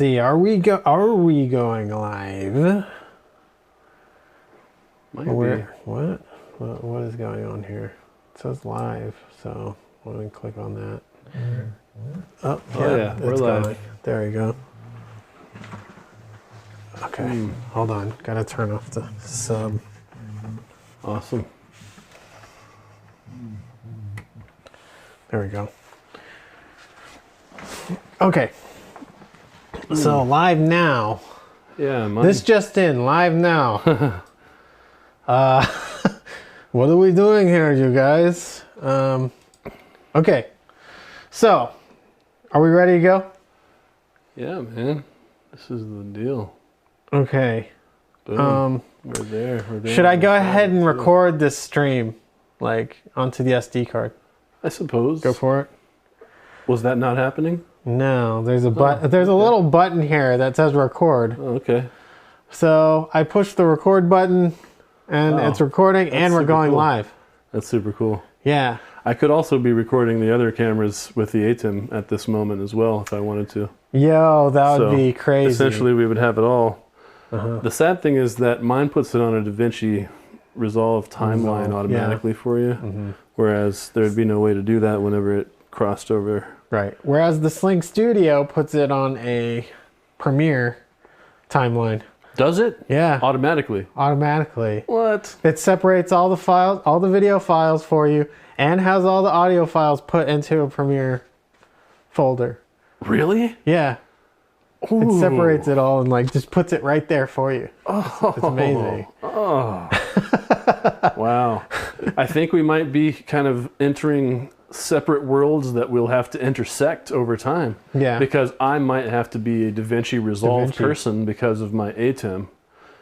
See, are we going live? Might be. What is going on here? It says live, so let me click on that. Oh yeah, we're live. Going. There you go. Okay, hold on. Gotta turn off the sub. Awesome. There we go. Okay. So live now. Yeah, this just in, live now. What are we doing here, you guys? Okay. So, are we ready to go? Yeah, man. This is the deal. Okay. Boom. We're there. Should I go ahead and record this stream, like, onto the SD card? I suppose. Go for it. Was that not happening? No, there's a there's a little button here that says record. Oh, okay. So I push the record button, and it's recording, and we're going live. That's super cool. Yeah. I could also be recording the other cameras with the Atem at this moment as well, if I wanted to. Yo, that would be crazy. Essentially, we would have it all. The sad thing is that mine puts it on a DaVinci Resolve timeline automatically for you, whereas there'd be no way to do that whenever it crossed over. Right. Whereas the Slingstudio puts it on a Premiere timeline. Does it? Yeah. Automatically? Automatically. What? It separates all the files, all the video files for you, and has all the audio files put into a Premiere folder. Really? Yeah. Ooh. It separates it all and like just puts it right there for you. Oh. It's amazing. Oh. Wow. I think we might be kind of entering separate worlds that we'll have to intersect over time. Yeah. Because I might have to be a DaVinci Resolve person because of my Atem.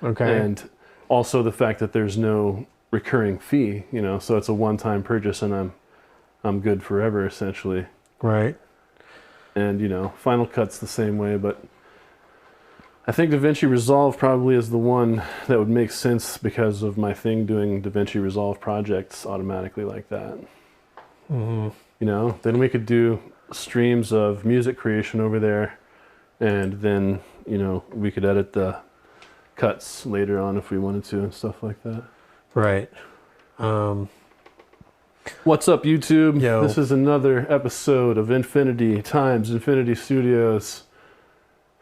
Okay. And also the fact that there's no recurring fee, you know, so it's a one-time purchase and I'm good forever essentially. Right. And you know, Final Cut's the same way, but I think DaVinci Resolve probably is the one that would make sense because of my thing doing DaVinci Resolve projects automatically like that. You know, then we could do streams of music creation over there, and then, you know, we could edit the cuts later on if we wanted to and stuff like that. Right. What's up, YouTube? Yo. This is another episode of Infinity times Infinity Studios,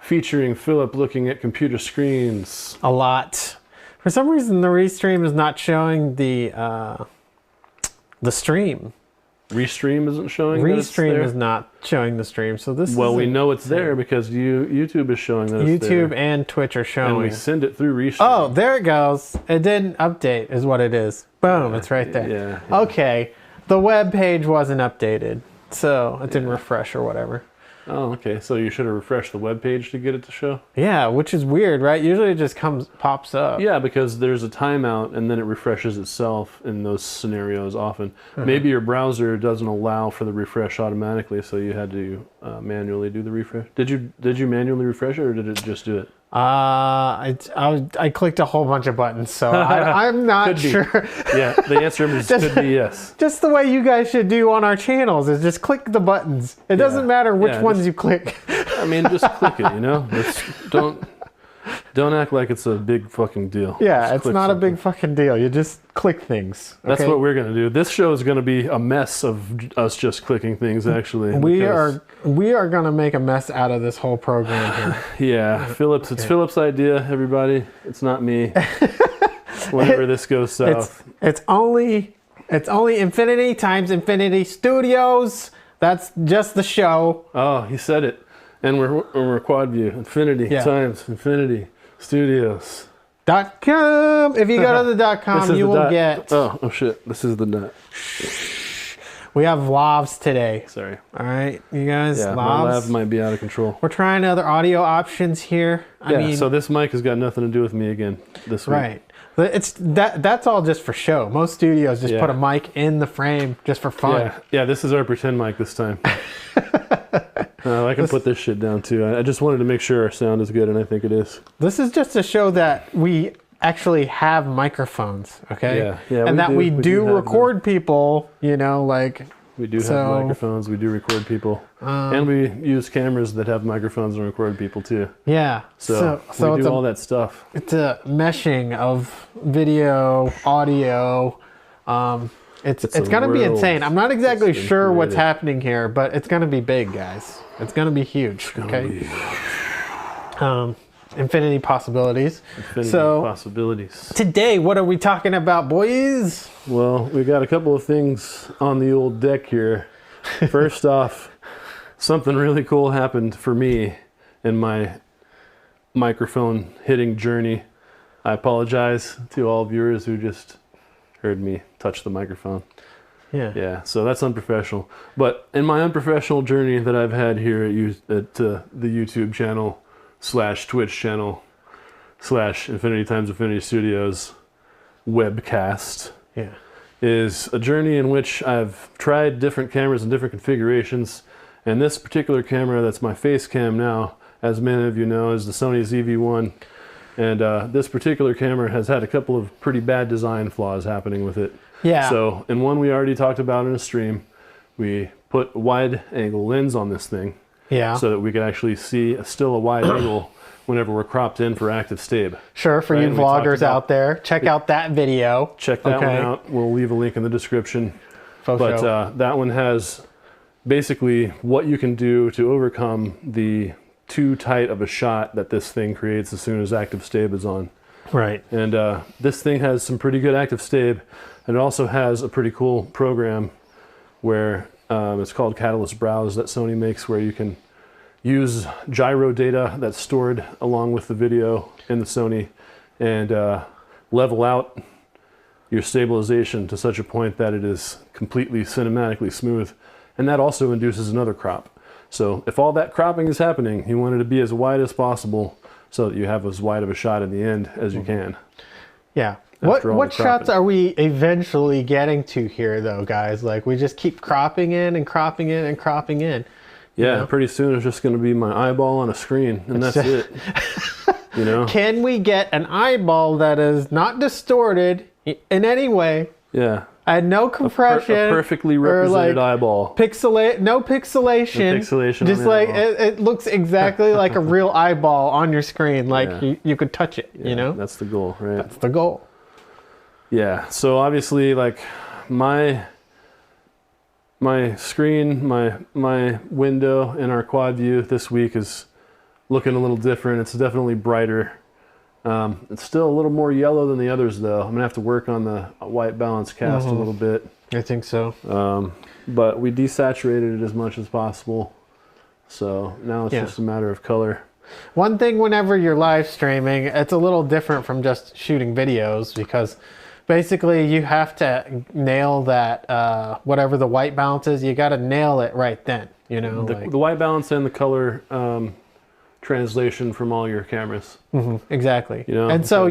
featuring Philip looking at computer screens. A lot. For some reason, the Restream is not showing the stream. Restream isn't showing. Restream is not showing the stream, so this. Well, we know it's there because YouTube is showing that it's there. YouTube and Twitch are showing. And we send it through Restream. Oh, there it goes. It didn't update, is what it is. Boom, it's right there. Yeah. Okay, the web page wasn't updated, so it didn't refresh or whatever. Oh, okay. So you should have refreshed the web page to get it to show? Yeah, which is weird, right? Usually it just pops up. Yeah, because there's a timeout and then it refreshes itself in those scenarios often. Maybe your browser doesn't allow for the refresh automatically, so you had to manually do the refresh. Did you manually refresh it, or did it just do it? I clicked a whole bunch of buttons, so I'm not sure. Yeah, the answer is could be yes. Just the way you guys should do on our channels is just click the buttons. It doesn't matter which ones you click. I mean, just click it, you know? Don't act like it's a big fucking deal. Yeah, it's not a big fucking deal. You just click things. Okay? That's what we're going to do. This show is going to be a mess of us just clicking things, actually. We are going to make a mess out of this whole program here. Yeah, it's Philip's idea, everybody. It's not me. Whenever this goes south. It's only Infinity times Infinity Studios. That's just the show. Oh, he said it. And we're quad view. Infinity times Infinity Studios. .com. If you go to the .com, you will get. Oh shit! This is the dot. We have lavs today. Sorry. All right, you guys. Yeah, lavs. my lav might be out of control. We're trying other audio options here. I mean, so this mic has got nothing to do with me again this week. Right. It's that's all just for show. Most studios just put a mic in the frame just for fun. Yeah. This is our pretend mic this time. I can put this shit down too. I just wanted to make sure our sound is good, and I think it is. This is just to show that we actually have microphones, okay? Yeah. And we do record people, you know, like We do have microphones. We do record people, and we use cameras that have microphones and record people too. Yeah. So we do all that stuff. It's a meshing of video, audio. It's going to be insane. I'm not exactly sure what's happening here, but it's going to be big, guys. It's going to be huge. Okay. Infinity possibilities. Possibilities. Today, what are we talking about, boys? Well, we got a couple of things on the old deck here. First off, something really cool happened for me in my microphone hitting journey. I apologize to all viewers who just heard me touch the microphone. Yeah, so that's unprofessional. But in my unprofessional journey that I've had here at the YouTube channel / Twitch channel / Infinity Times Infinity Studios webcast, is a journey in which I've tried different cameras in different configurations. And this particular camera that's my face cam now, as many of you know, is the Sony ZV1. And this particular camera has had a couple of pretty bad design flaws happening with it. Yeah. So in one we already talked about in a stream, we put a wide angle lens on this thing. Yeah. So that we could actually see still a wide angle whenever we're cropped in for active stab. Sure, for you vloggers out there, check out that video. Check that one out. We'll leave a link in the description. But that one has basically what you can do to overcome the too tight of a shot that this thing creates as soon as active stab is on. Right. And this thing has some pretty good active stab. And it also has a pretty cool program where it's called Catalyst Browse that Sony makes, where you can use gyro data that's stored along with the video in the Sony and level out your stabilization to such a point that it is completely cinematically smooth. And that also induces another crop. So if all that cropping is happening, you want it to be as wide as possible so that you have as wide of a shot in the end as you can. Yeah. What shots are we eventually getting to here though, guys? Like we just keep cropping in and cropping in and cropping in. Yeah, pretty soon it's just going to be my eyeball on a screen and that's it. You know? Can we get an eyeball that is not distorted in any way? Yeah. I had no compression. A perfectly represented eyeball. No pixelation. No pixelation. Just like it looks exactly like a real eyeball on your screen. Like you could touch it. You know. That's the goal, right? That's the goal. Yeah. So obviously, like my screen, my window in our quad view this week is looking a little different. It's definitely brighter. It's still a little more yellow than the others though. I'm gonna have to work on the white balance cast a little bit. I think so. But we desaturated it as much as possible. So now it's just a matter of color. One thing whenever you're live streaming, it's a little different from just shooting videos because basically you have to nail that, whatever the white balance is, you gotta nail it right then, you know? The white balance and the color, translation from all your cameras. Exactly. You know, and so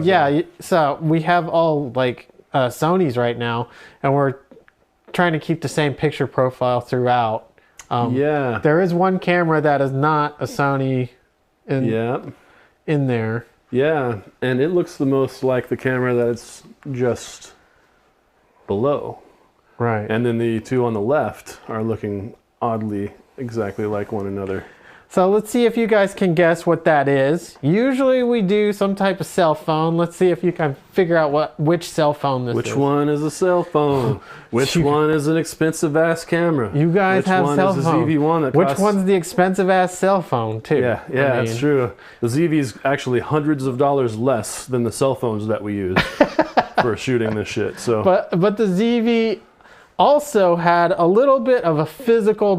so we have all like Sonys right now, and we're trying to keep the same picture profile throughout. There is one camera that is not a Sony in there. Yeah, and it looks the most like the camera that's just below. Right. And then the two on the left are looking oddly exactly like one another. So let's see if you guys can guess what that is. Usually we do some type of cell phone. Let's see if you can figure out which cell phone this is. Which one is a cell phone? Which one is an expensive ass camera? You guys have cell phones. Which one is a ZV1 that costs... Which one's the expensive ass cell phone too? Yeah, that's true. The ZV is actually hundreds of dollars less than the cell phones that we use for shooting this shit. So, but the ZV also had a little bit of a physical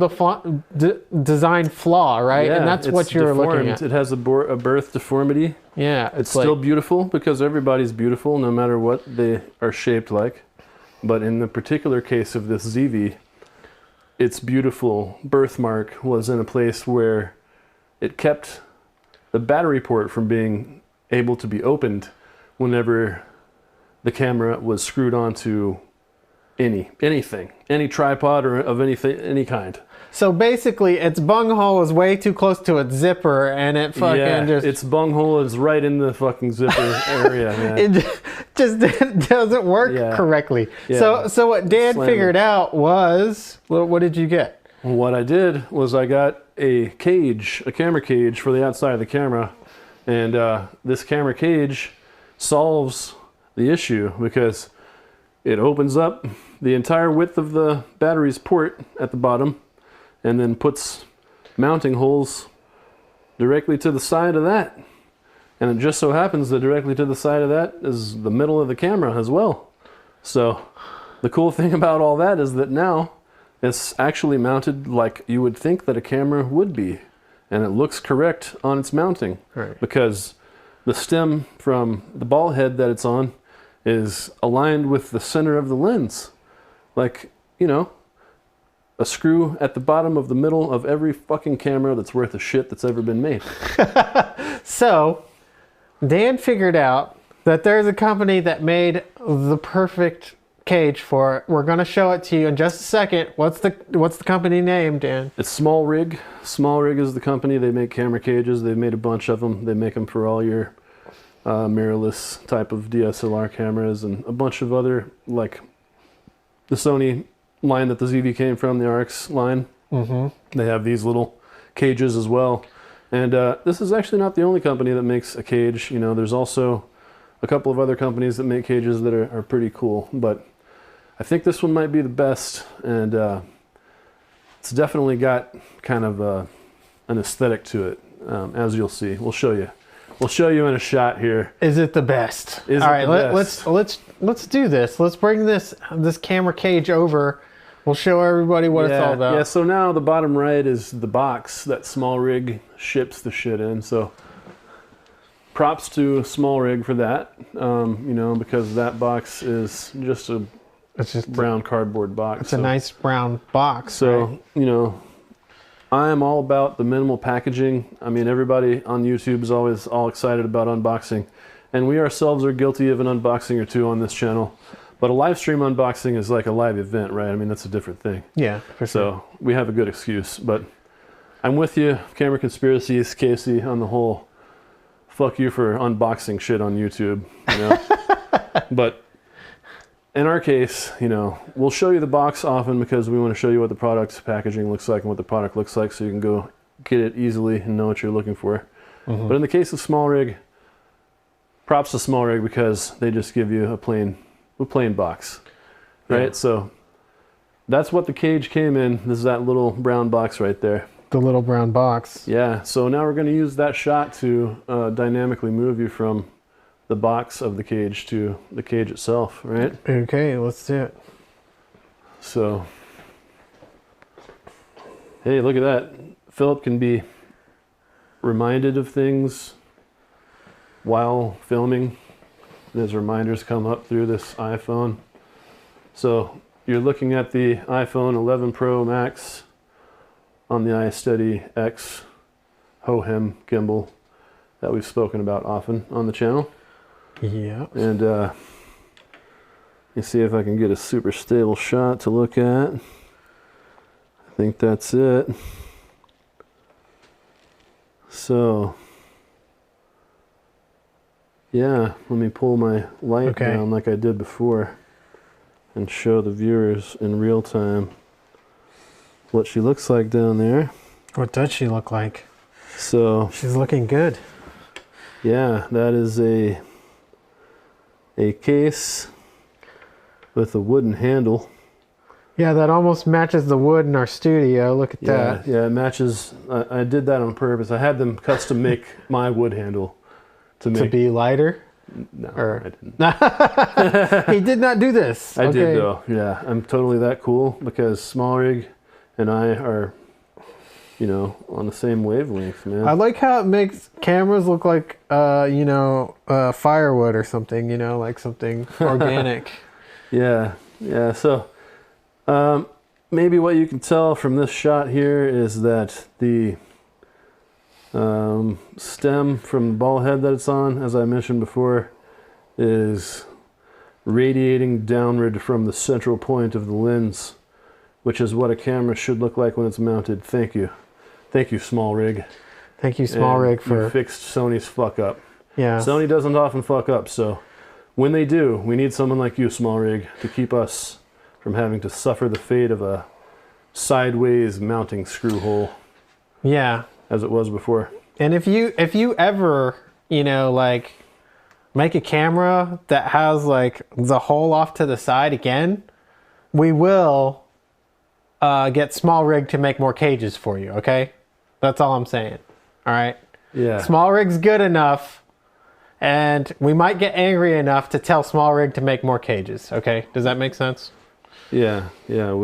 design flaw, right? Yeah, and that's what you're looking at. It has a birth deformity. Yeah. It's still beautiful because everybody's beautiful no matter what they are shaped like. But in the particular case of this ZV, its beautiful birthmark was in a place where it kept the battery port from being able to be opened whenever the camera was screwed onto anything, any tripod or of anything, any kind. So basically, its bunghole is way too close to its zipper, and it fucking its bunghole is right in the fucking zipper area, man. just doesn't work correctly. Yeah. So what Dan figured out was, what did you get? What I did was I got a cage, a camera cage for the outside of the camera, and this camera cage solves the issue because it opens up the entire width of the battery's port at the bottom and then puts mounting holes directly to the side of that. And it just so happens that directly to the side of that is the middle of the camera as well. So the cool thing about all that is that now it's actually mounted like you would think that a camera would be. And it looks correct on its mounting. Right. Because the stem from the ball head that it's on is aligned with the center of the lens. Like, you know, a screw at the bottom of the middle of every fucking camera that's worth a shit that's ever been made. So Dan figured out that there's a company that made the perfect cage for it. We're going to show it to you in just a second. What's the company name, Dan? It's SmallRig. SmallRig is the company. They make camera cages. They've made a bunch of them. They make them for all your mirrorless type of DSLR cameras and a bunch of other, like the Sony line that the ZV came from, the RX line. They have these little cages as well. And this is actually not the only company that makes a cage. You know, there's also a couple of other companies that make cages that are pretty cool. But I think this one might be the best. And it's definitely got kind of an aesthetic to it, as you'll see. We'll show you. We'll show you in a shot here. Is it the best? All right, let's do this. Let's bring this camera cage over. We'll show everybody what it's all about. Yeah, so now the bottom right is the box that SmallRig ships the shit in. So props to SmallRig for that, you know, because that box is just a brown cardboard box. It's a nice brown box. So, right? You know, I am all about the minimal packaging. I mean, everybody on YouTube is always all excited about unboxing. And we ourselves are guilty of an unboxing or two on this channel. But a live stream unboxing is like a live event, right? I mean, that's a different thing. Yeah, for sure. So we have a good excuse. But I'm with you, Camera Conspiracies, Casey, on the whole. Fuck you for unboxing shit on YouTube, you know? But in our case, you know, we'll show you the box often because we want to show you what the product's packaging looks like and what the product looks like so you can go get it easily and know what you're looking for. But in the case of SmallRig, props to SmallRig because they just give you a plain box, right? Yeah. So that's what the cage came in. This is that little brown box right there. The little brown box. Yeah, so now we're going to use that shot to dynamically move you from the box of the cage to the cage itself, right? Okay, let's do it. So, hey, look at that. Philip can be reminded of things while filming. There's reminders come up through this iPhone. So you're looking at the iPhone 11 Pro Max on the iSteady X HoHem gimbal that we've spoken about often on the channel. Yeah. And you see if I can get a super stable shot to look at. I think that's it. So yeah, let me pull my light down like I did before and show the viewers in real time what she looks like down there. What does she look like? So she's looking good. Yeah, that is a case with a wooden handle. Yeah, that almost matches the wood in our studio. Look at that. Yeah, it matches. I did that on purpose. I had them custom make my wood handle to be lighter. No, I didn't. He did not do this. I did though. Yeah, I'm totally that cool because SmallRig and I are, you know, on the same wavelength, man. I like how it makes cameras look like, you know, firewood or something, you know, like something organic. Yeah. So maybe what you can tell from this shot here is that the stem from the ball head that it's on, as I mentioned before, is radiating downward from the central point of the lens, which is what a camera should look like when it's mounted. Thank you, SmallRig. Thank you, SmallRig, for you fixed Sony's fuck up. Yeah, Sony doesn't often fuck up, so when they do, we need someone like you, SmallRig, to keep us from having to suffer the fate of a sideways mounting screw hole. Yeah. As it was before. And if you ever, you know, like make a camera that has like the hole off to the side again, we will get SmallRig to make more cages for you, okay? That's all I'm saying. All right? Yeah. SmallRig's good enough, and we might get angry enough to tell SmallRig to make more cages, okay? Does that make sense? Yeah, yeah,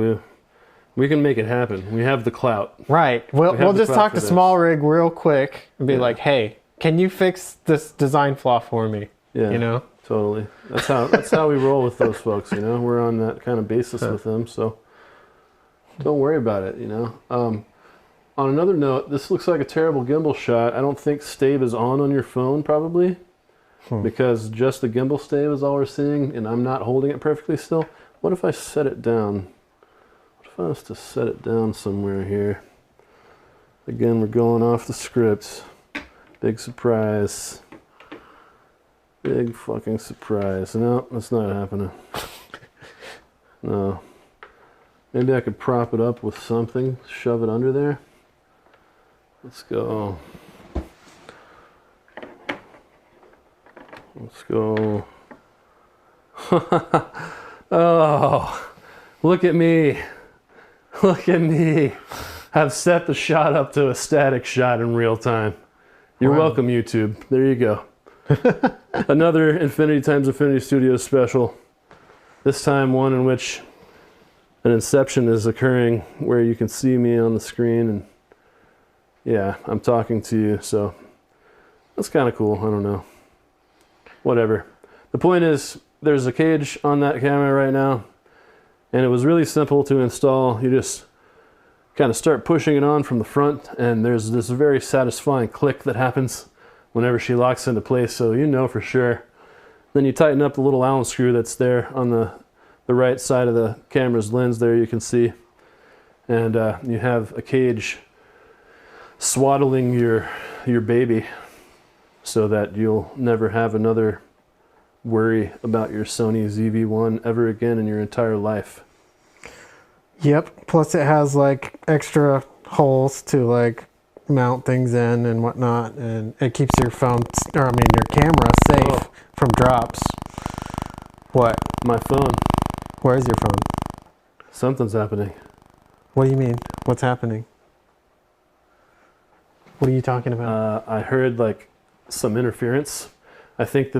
we can make it happen. We have the clout. Right. We'll just talk to SmallRig real quick and be like, hey, can you fix this design flaw for me? Yeah. You know? Totally. That's how we roll with those folks, you know? We're on that kind of basis with them, so don't worry about it, you know? On another note, this looks like a terrible gimbal shot. I don't think stave is on your phone, probably, because just the gimbal stave is all we're seeing, and I'm not holding it perfectly still. What if I set it down? What if I was to set it down somewhere here? Again, we're going off the script. Big surprise. Big fucking surprise. No, that's not happening. No. Maybe I could prop it up with something, shove it under there. Let's go. Let's go. Oh, look at me. Look at me. I've set the shot up to a static shot in real time. You're welcome, YouTube. There you go. Another Infinity times Infinity Studios special. This time one in which an inception is occurring where you can see me on the screen and yeah, I'm talking to you, so that's kind of cool. I don't know. Whatever. The point is, there's a cage on that camera right now, and it was really simple to install. You just kind of start pushing it on from the front, and there's this very satisfying click that happens whenever she locks into place, so you know for sure. Then you tighten up the little Allen screw that's there on the right side of the camera's lens there, you can see. And you have a cage swaddling your baby so that you'll never have another worry about your Sony ZV1 ever again in your entire life. Yep. Plus it has like extra holes to like mount things in and whatnot, and it keeps your phone, or I mean your camera safe from drops. What? My phone. Where's your phone? Something's happening. What do you mean? What's happening? What are you talking about? I heard like some interference. I think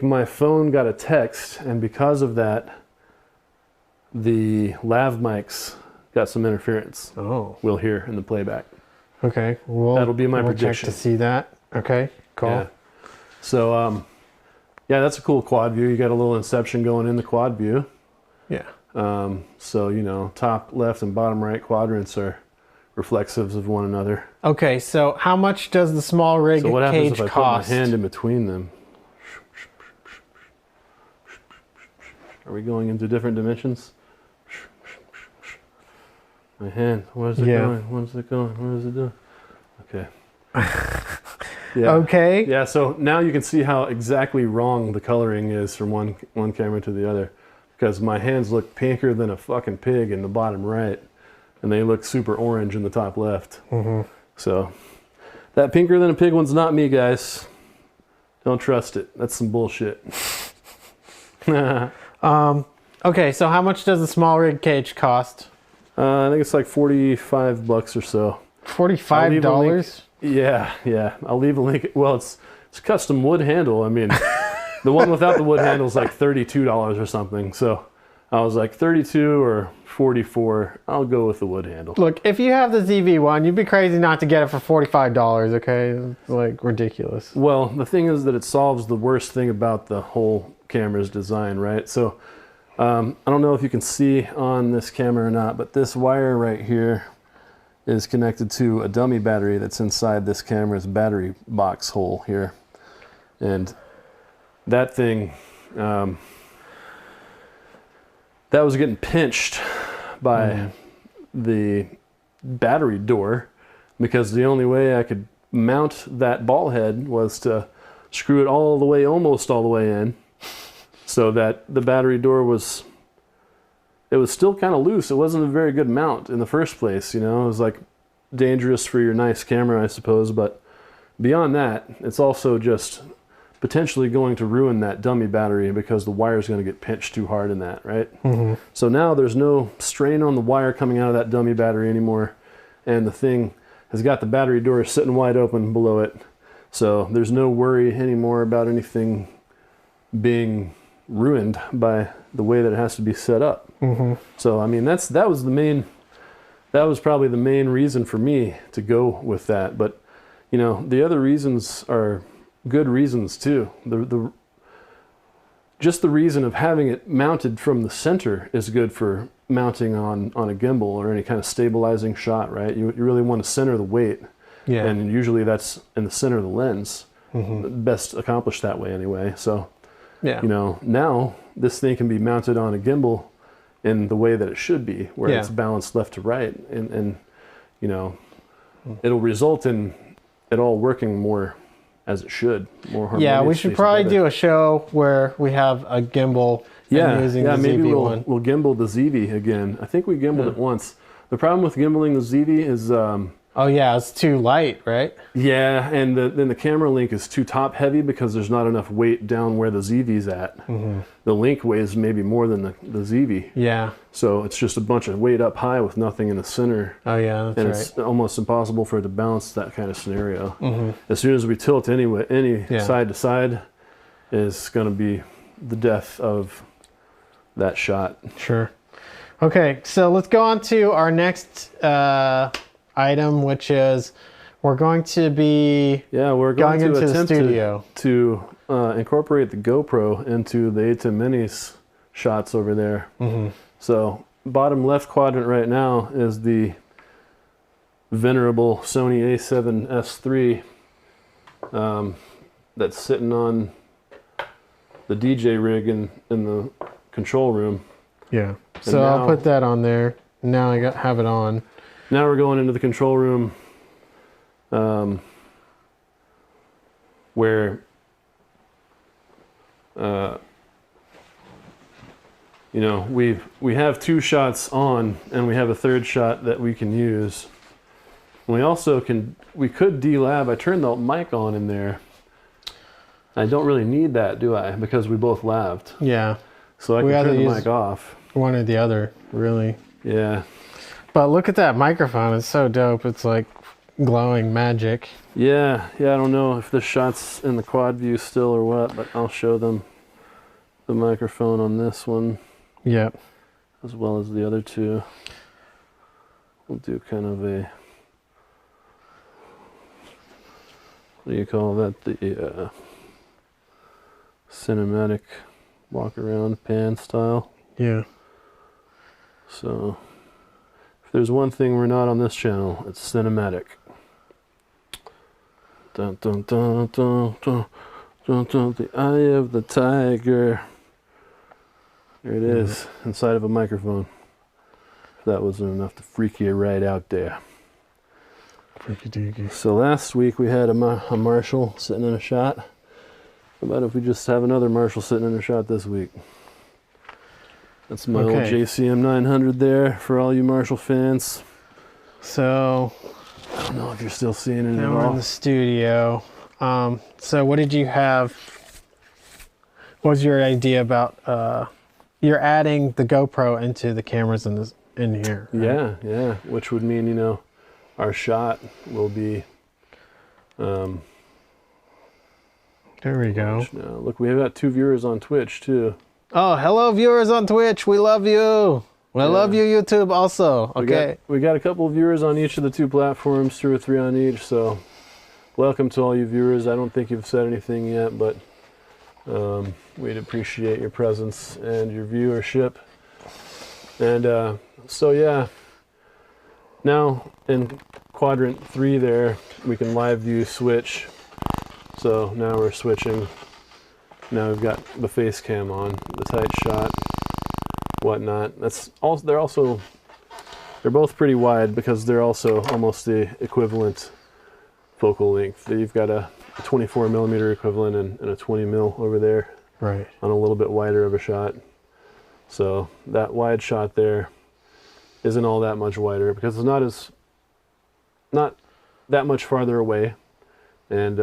my phone got a text, and because of that, the lav mics got some interference. Oh. We'll hear in the playback. Okay. That'll be my Check prediction. to see that. Okay. Cool. Yeah. So, yeah, that's a cool quad view. You got a little inception going in the quad view. Yeah. So, you know, top left and bottom right quadrants are reflexives of one another. Okay, so how much does the SmallRig so what happens cage if I cost? put my hand in between them? Are we going into different dimensions? My hand, where's it going? Where's it going? What is it doing? Okay. Yeah. Okay. Yeah, so now you can see how exactly wrong the coloring is from one camera to the other. Because my hands look pinker than a fucking pig in the bottom right. And they look super orange in the top left. Mm-hmm. So, that pinker than a pig one's not me, guys. Don't trust it. That's some bullshit. Okay, so how much does the SmallRig cage cost? I think it's like $45 or so. $45? Yeah. I'll leave a link. Well, it's custom wood handle. I mean, the one without the wood handle is like $32 or something. So I was like 32 or 44. I'll go with the wood handle. Look, if you have the ZV1, you'd be crazy not to get it for $45, okay? It's like ridiculous. Well, the thing is that it solves the worst thing about the whole camera's design, right? So I don't know if you can see on this camera or not, but this wire right here is connected to a dummy battery that's inside this camera's battery box hole here. And that thing, that was getting pinched by the battery door, because the only way I could mount that ball head was to screw it all the way, almost all the way in, so that the battery door was, it was still kind of loose. It wasn't a very good mount in the first place, you know. It was like dangerous for your nice camera, I suppose, but beyond that, it's also just potentially going to ruin that dummy battery because the wire is going to get pinched too hard in that, right? So now there's no strain on the wire coming out of that dummy battery anymore, and the thing has got the battery door sitting wide open below it. So there's no worry anymore about anything being ruined by the way that it has to be set up. So I mean, that was probably the main reason for me to go with that. But you know, the other reasons are good reasons too. Just the reason of having it mounted from the center is good for mounting on a gimbal or any kind of stabilizing shot, right? You really want to center the weight. Yeah. And usually that's in the center of the lens. Best accomplished that way anyway. So, yeah, you know, now this thing can be mounted on a gimbal in the way that it should be, where it's balanced left to right. And you know, it'll result in it all working more as it should, more harmoniously. Yeah, we should probably do a show where we have a gimbal using the maybe ZV1. We'll gimbal the ZV again. I think we gimbaled it once. The problem with gimbaling the ZV is oh yeah, it's too light, right? Yeah, and then the camera link is too top heavy because there's not enough weight down where the ZV's at. The link weighs maybe more than the ZV. Yeah. So it's just a bunch of weight up high with nothing in the center. Oh yeah, that's and right. It's almost impossible for it to balance that kind of scenario. As soon as we tilt any side to side, is going to be the death of that shot. Sure. Okay, so let's go on to our next item, which is we're going to be going into the studio to incorporate the GoPro into the Atem Minis shots over there. So bottom left quadrant right now is the venerable Sony A7S III that's sitting on the DJ rig in the control room. Yeah, so I'll put that on there. Now I have it on. Now we're going into the control room where you know, we have two shots on and we have a third shot that we can use. And we also could D-Lab. I turned the mic on in there. I don't really need that, do I? Because we both laved. Yeah. So I can turn the mic off. One or the other, really. Yeah. But look at that microphone. It's so dope. It's like glowing magic. Yeah. Yeah, I don't know if this shot's in the quad view still or what, but I'll show them the microphone on this one. Yep. As well as the other two. We'll do kind of a, what do you call that? The cinematic walk around pan style. Yeah. So if there's one thing we're not on this channel, it's cinematic. Dun dun dun dun dun dun dun. The eye of the tiger. There it is, inside of a microphone. If that wasn't enough to freak you right out there. Freaky deaky. So last week we had a Marshall sitting in a shot. How about if we just have another Marshall sitting in a shot this week? That's my old JCM 900 there for all you Marshall fans. So I don't know if you're still seeing it at all. Now we're in the studio. So what did you have? What was your idea about? You're adding the GoPro into the cameras in here. Right? Yeah, yeah. Which would mean, you know, our shot will be. There we go. Now. Look, we have got 2 viewers on Twitch too. Oh, hello viewers on Twitch. We love you. We love you, YouTube, also. Okay. We got a couple of viewers on each of the 2 platforms, 2 or 3 on each. So, welcome to all you viewers. I don't think you've said anything yet, but we'd appreciate your presence and your viewership. And so, yeah. Now in quadrant 3 there, we can live view switch. So now we're switching. Now we've got the face cam on, the tight shot, whatnot. That's also they're both pretty wide because they're also almost the equivalent focal length. You've got a a 24 millimeter equivalent and a 20 mil over there. Right. On a little bit wider of a shot. So that wide shot there isn't all that much wider because it's not that much farther away. And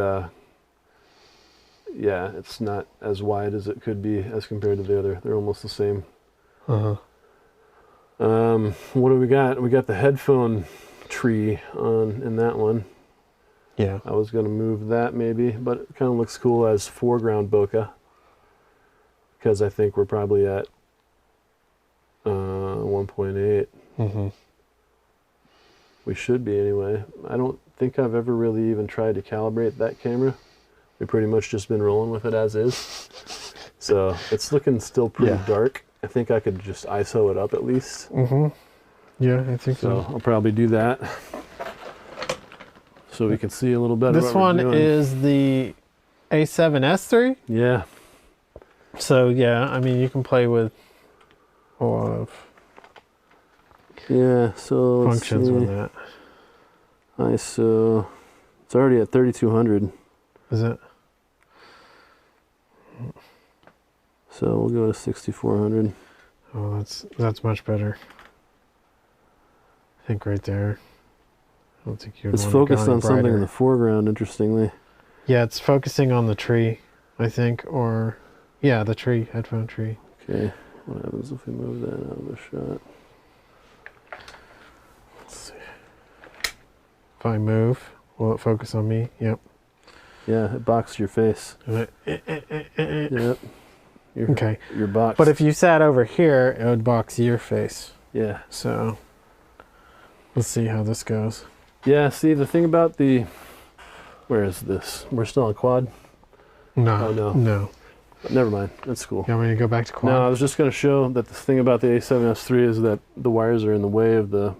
yeah, it's not as wide as it could be as compared to the other. They're almost the same. What do we got? We got the headphone tree on in that one. Yeah. I was going to move that maybe, but it kind of looks cool as foreground bokeh. Because I think we're probably at 1.8. We should be anyway. I don't think I've ever really even tried to calibrate that camera. We've pretty much just been rolling with it as is. So it's looking still pretty dark. I think I could just ISO it up at least. Yeah, I think so. I'll probably do that. So we can see a little better. This one is the A7S III? Yeah. So yeah, I mean you can play with a lot of functions with that. ISO, it's already at 3200. Is it? So we'll go to 6400. Oh, that's much better. I think right there. I don't think you'd It's want focused to go any on something in brighter. the foreground, interestingly. Yeah, it's focusing on the tree, I think, or yeah, the tree, headphone tree. Okay, what happens if we move that out of the shot? Let's see. If I move, will it focus on me? Yep. Yeah, it boxes your face. Yep. Okay. Your box. But if you sat over here, it would box your face. Yeah. So let's see how this goes. Yeah, see, the thing about the... Where is this? We're still on quad? No. Oh, no. No. Never mind. That's cool. You want me to go back to quad? No, I was just going to show that the thing about the A7S III is that the wires are in the way of the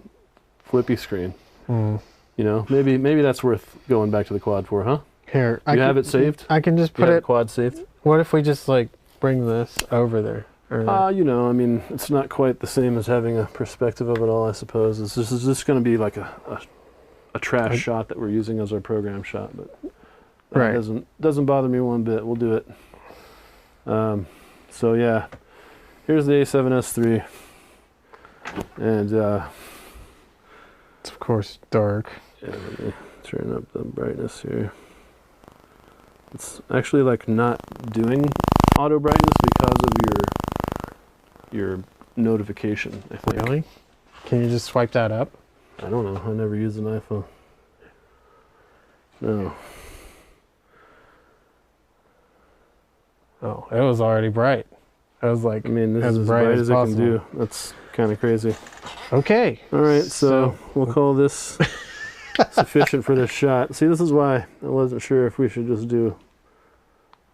flippy screen. You know, maybe that's worth going back to the quad for, huh? Here. You have it saved? I can just put you it... have the quad saved? What if we just, like, bring this over there? You know, I mean, it's not quite the same as having a perspective of it all, I suppose. This is just going to be like a trash shot that we're using as our program shot, but that doesn't bother me one bit. We'll do it. So yeah, here's the A7S III, and it's of course dark. Yeah, let me turn up the brightness here. It's actually like not doing auto brightness because of your notification, I think. Really? Can you just swipe that up? I don't know. I never use an iPhone. No. Oh, it was already bright. It was like, I mean, this is as bright as it can do. That's kind of crazy. Okay. All right, so we'll call this sufficient for this shot. See, this is why I wasn't sure if we should just do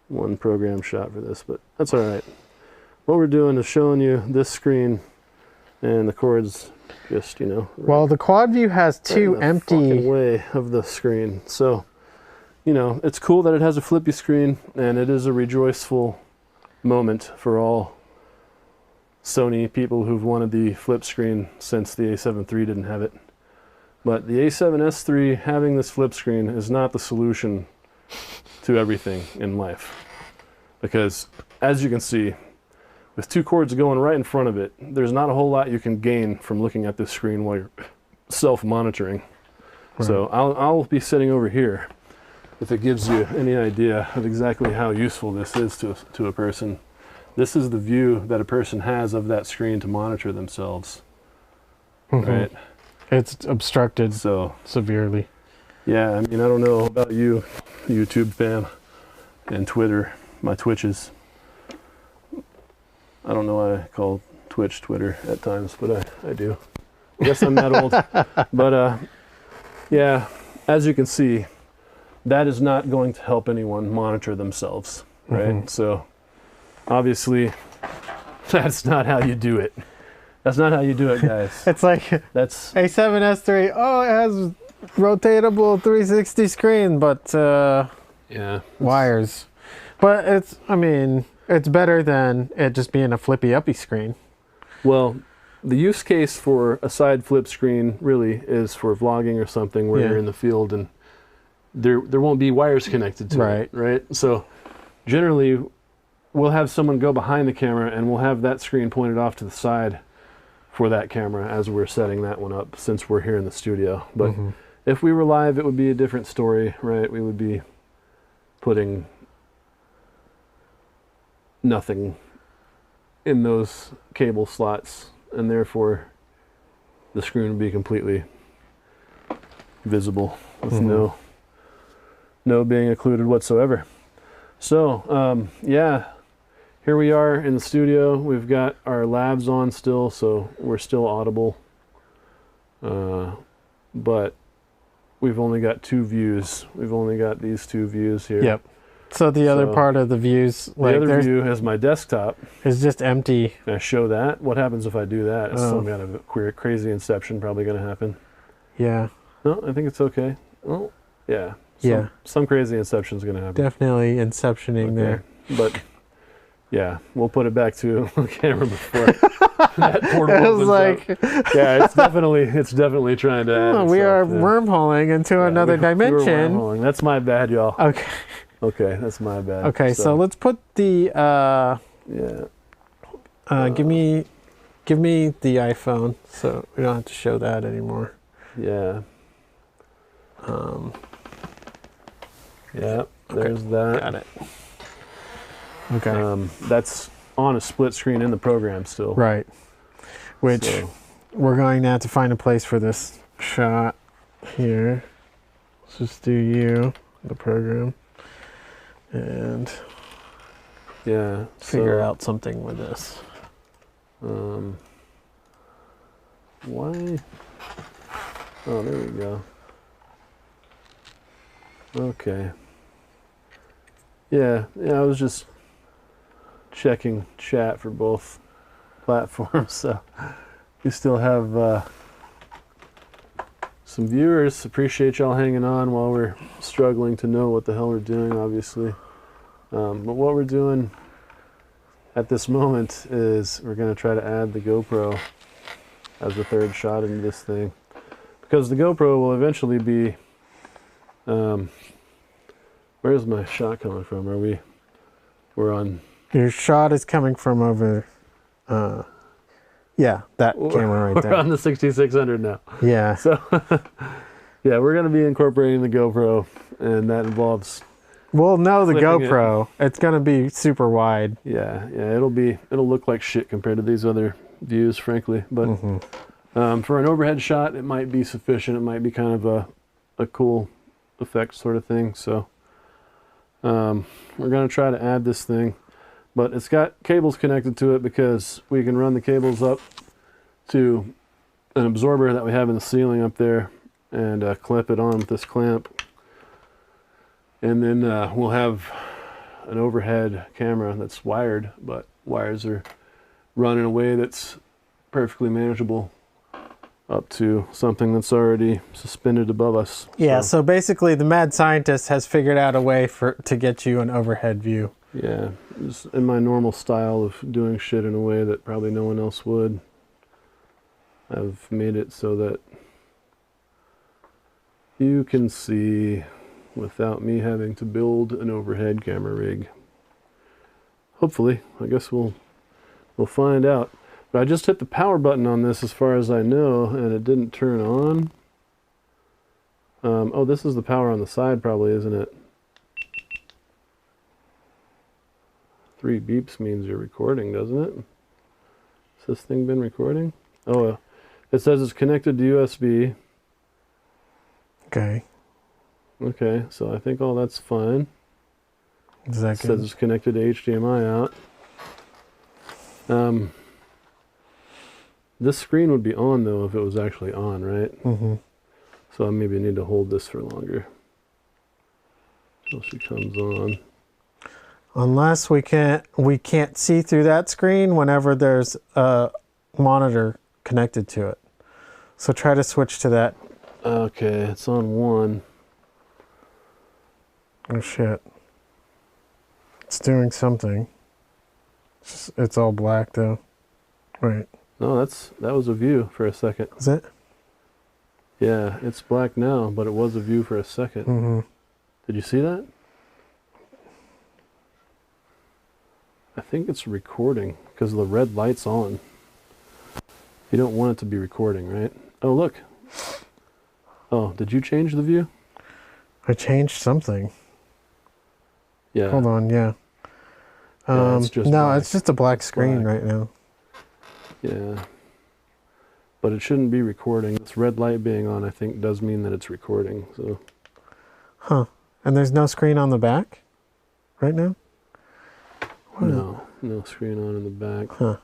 one program shot for this, but that's all right. What we're doing is showing you this screen and the chords just, you know. Well, the quad view has two empty way of the screen. So, you know, it's cool that it has a flippy screen, and it is a rejoiceful moment for all Sony people who've wanted the flip screen since the A7 III didn't have it. But the A7S III having this flip screen is not the solution to everything in life. Because, as you can see, with two cords going right in front of it, there's not a whole lot you can gain from looking at this screen while you're self-monitoring. Right. So I'll be sitting over here if it gives you any idea of exactly how useful this is to a person. This is the view that a person has of that screen to monitor themselves. Right? It's obstructed so severely. Yeah, I mean, I don't know about you, YouTube fam, and Twitter, my Twitches. I don't know why I call Twitch Twitter at times, but I do. I guess I'm that old. But yeah, as you can see, that is not going to help anyone monitor themselves, right? So obviously, that's not how you do it. That's not how you do it, guys. It's like that's A7S III. Oh, it has rotatable 360 screen, but yeah, wires. But it's, I mean, it's better than it just being a flippy uppy screen. Well, the use case for a side flip screen really is for vlogging or something where you're in the field and there won't be wires connected to it, right? So generally, we'll have someone go behind the camera and we'll have that screen pointed off to the side for that camera as we're setting that one up, since we're here in the studio. But if we were live, it would be a different story, right? We would be putting nothing in those cable slots, and therefore the screen would be completely visible with no being occluded whatsoever. So yeah, here we are in the studio. We've got our lavs on still, so we're still audible, but we've only got 2 views. We've only got these 2 views here. Yep. So the other part of the views, like, the other view is my desktop. It's just empty. Can I show that? What happens if I do that? It's some kind of crazy inception probably going to happen. Yeah. No, I think it's okay. Oh, yeah. Some crazy inception is going to happen. Definitely inceptioning there. But yeah, we'll put it back to the camera before that portal opens like, up. Yeah, it's definitely trying to add we are wormholing into another dimension. We're that's my bad, y'all. Okay. Okay, that's my bad. Okay, so let's put the give me the iPhone so we don't have to show that anymore. Yeah. Yeah, there's that. Got it. Okay. That's on a split screen in the program still. Right. Which we're going to have to find a place for this shot here. Let's just do you, the program, and figure out something with this. Why? Oh, there we go. Okay. Yeah, I was just checking chat for both platforms, so we still have some viewers. Appreciate y'all hanging on while we're struggling to know what the hell we're doing, obviously. But what we're doing at this moment is we're going to try to add the GoPro as the third shot into this thing, because the GoPro will eventually be where's my shot coming from? We're on... Your shot is coming from over, yeah, that camera right there. We're on the 6600 now. Yeah. So, yeah, we're going to be incorporating the GoPro, and that involves... We'll know the GoPro. It's going to be super wide. Yeah, it'll look like shit compared to these other views, frankly. But for an overhead shot, it might be sufficient. It might be kind of a cool effect sort of thing. So we're going to try to add this thing, but it's got cables connected to it because we can run the cables up to an absorber that we have in the ceiling up there and clip it on with this clamp, and then we'll have an overhead camera that's wired, but wires are run in a way that's perfectly manageable up to something that's already suspended above us. Yeah, so basically the mad scientist has figured out a way to get you an overhead view. Yeah, just in my normal style of doing shit in a way that probably no one else would. I've made it so that you can see without me having to build an overhead camera rig. Hopefully, I guess we'll find out. But I just hit the power button on this as far as I know, and it didn't turn on. Oh, this is the power on the side probably, isn't it? 3 beeps means you're recording, doesn't it? Has this thing been recording? Oh, it says it's connected to USB. Okay. Okay, so I think all that's fine. Is that good? It says it's connected to HDMI out. This screen would be on though if it was actually on, right? So I maybe need to hold this for longer until she comes on. Unless we can't see through that screen whenever there's a monitor connected to it. So try to switch to that. Okay, it's on 1. Oh shit. It's doing something. It's all black though. Right. No, that was a view for a second. Is it? Yeah, it's black now, but it was a view for a second. Did you see that? I think it's recording because the red light's on. You don't want it to be recording, right? Oh, look. Oh, did you change the view? I changed something. Yeah. Hold on, yeah. It's just no, black. it's just a black screen right now. Yeah. But it shouldn't be recording. This red light being on, I think, does mean that it's recording. So. Huh. And there's no screen on the back right now? No screen on in the back. Huh.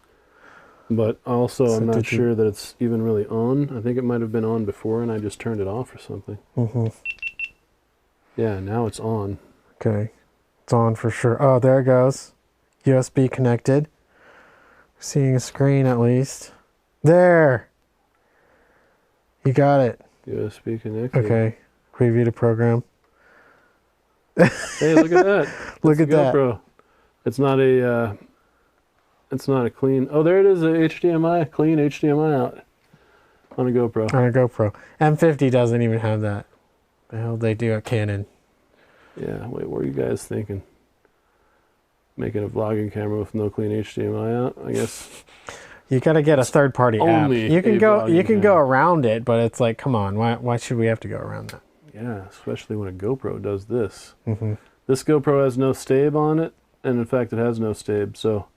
But also, So I'm not sure that it's even really on. I think it might have been on before and I just turned it off or something. Mm-hmm. Yeah, now it's on. Okay. It's on for sure. Oh, there it goes. USB connected. Seeing a screen at least. There! You got it. USB connected. Okay. Preview the program. Hey, look at that. Look at that. GoPro. It's not a clean. Oh, there it is. A HDMI, clean HDMI out on a GoPro. On a GoPro. M50 doesn't even have that. The hell they do at Canon. Yeah. Wait, what are you guys thinking? Making a vlogging camera with no clean HDMI out? I guess. You got to get a third-party app. You can go around it, but it's like, come on, why should we have to go around that? Yeah, especially when a GoPro does this. Mm-hmm. This GoPro has no stave on it, and in fact, it has no stave. So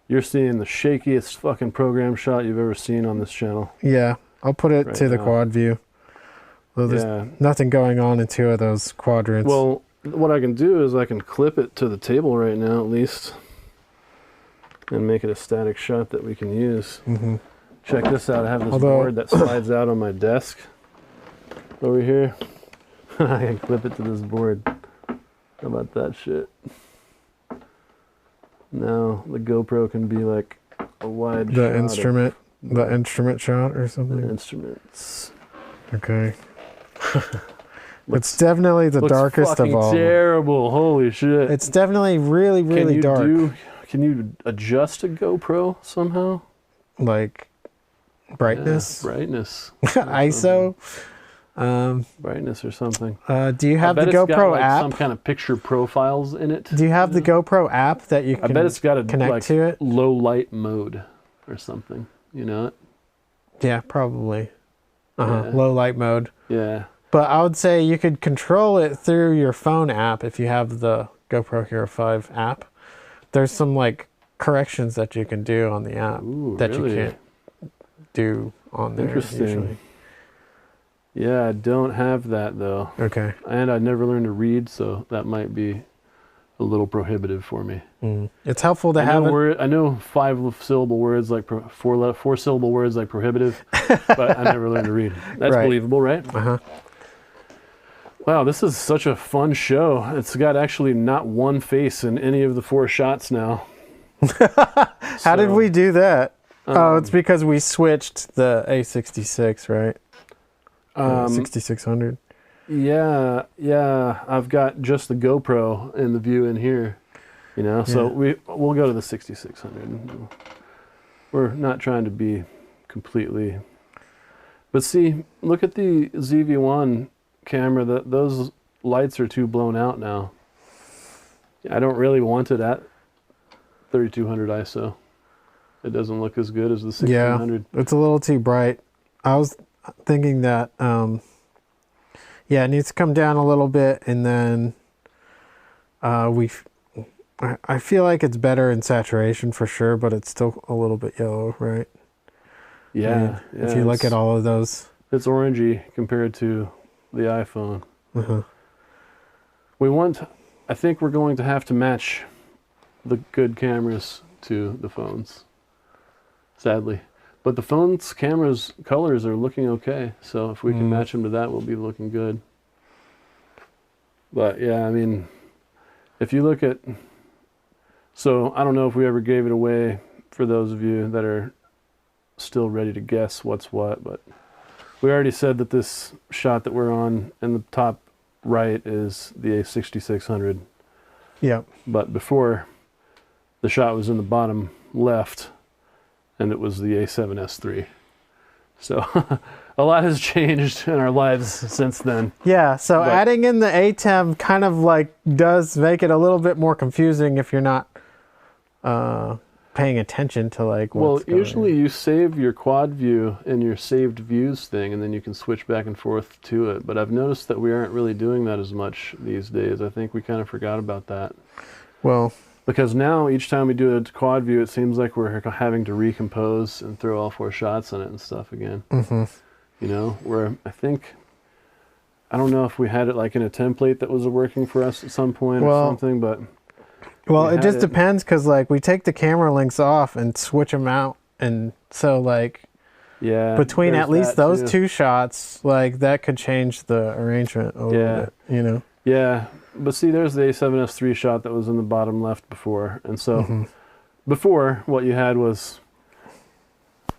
you're seeing the shakiest fucking program shot you've ever seen on this channel. Yeah, I'll put it to the quad view. Well, there's nothing going on in two of those quadrants. Well, what I can do is I can clip it to the table right now, at least, and make it a static shot that we can use. Mm-hmm. Check this out. I have this board that slides out on my desk over here. I can clip it to this board. How about that shit? Now the GoPro can be like a wide shot. The instrument shot or something? The instruments. Okay. It's definitely the darkest of all. Terrible. Holy shit. It's definitely really, really dark. Can you adjust a GoPro somehow? Like brightness? Yeah, brightness. ISO? Brightness or something. Do you have the GoPro app? Some kind of picture profiles in it. Do you have the GoPro app that you can I bet it's got a connect to it? Low light mode or something. You know it? Yeah, probably. Yeah. Low light mode. Yeah. But I would say you could control it through your phone app if you have the GoPro Hero 5 app. There's some like corrections that you can do on the app that you can't do on there. Interesting. Usually. Yeah, I don't have that though. Okay. And I never learned to read, so that might be a little prohibitive for me. It's helpful to have it. I know 5-syllable words like 4-syllable words like prohibitive, but I never learned to read. That's believable, right? Uh-huh. Wow, this is such a fun show. It's got actually not one face in any of the 4 shots now. How did we do that? Oh, it's because we switched the A66, right? 6600. Yeah. I've got just the GoPro in the view in here, you know. So we'll go to the 6600. We're not trying to be completely, but see, look at the ZV1 camera. Those lights are too blown out now. I don't really want it at 3200 ISO. It doesn't look as good as the 1600. Yeah, it's a little too bright. I was thinking that it needs to come down a little bit, and then I feel like it's better in saturation for sure, but it's still a little bit yellow, right? Yeah, if you look at all of those, it's orangey compared to the iPhone. I think we're going to have to match the good cameras to the phones, sadly. But the phone's cameras colors are looking okay, so if we can match them to that, we'll be looking good. But yeah, I mean, if you look at, so I don't know if we ever gave it away for those of you that are still ready to guess what's what, but we already said that this shot that we're on in the top right is the A6600. Yeah. But before, the shot was in the bottom left, and it was the A7S III. So a lot has changed in our lives since then. Yeah, so adding in the Atem kind of like does make it a little bit more confusing if you're not paying attention to like what's going usually you save your quad view in your saved views thing, and then you can switch back and forth to it. But I've noticed that we aren't really doing that as much these days. I think we kind of forgot about that. Well, because now each time we do a quad view, it seems like we're having to recompose and throw all 4 shots in it and stuff again. mm-hmm. You know, where I don't know if we had it like in a template that was working for us at some point or something, but... Well, it just depends, because like we take the camera links off and switch them out, and so like between at least those 2 shots, like that could change the arrangement a little bit, you know? Yeah, but see, there's the A7S III shot that was in the bottom left before, and so before what you had was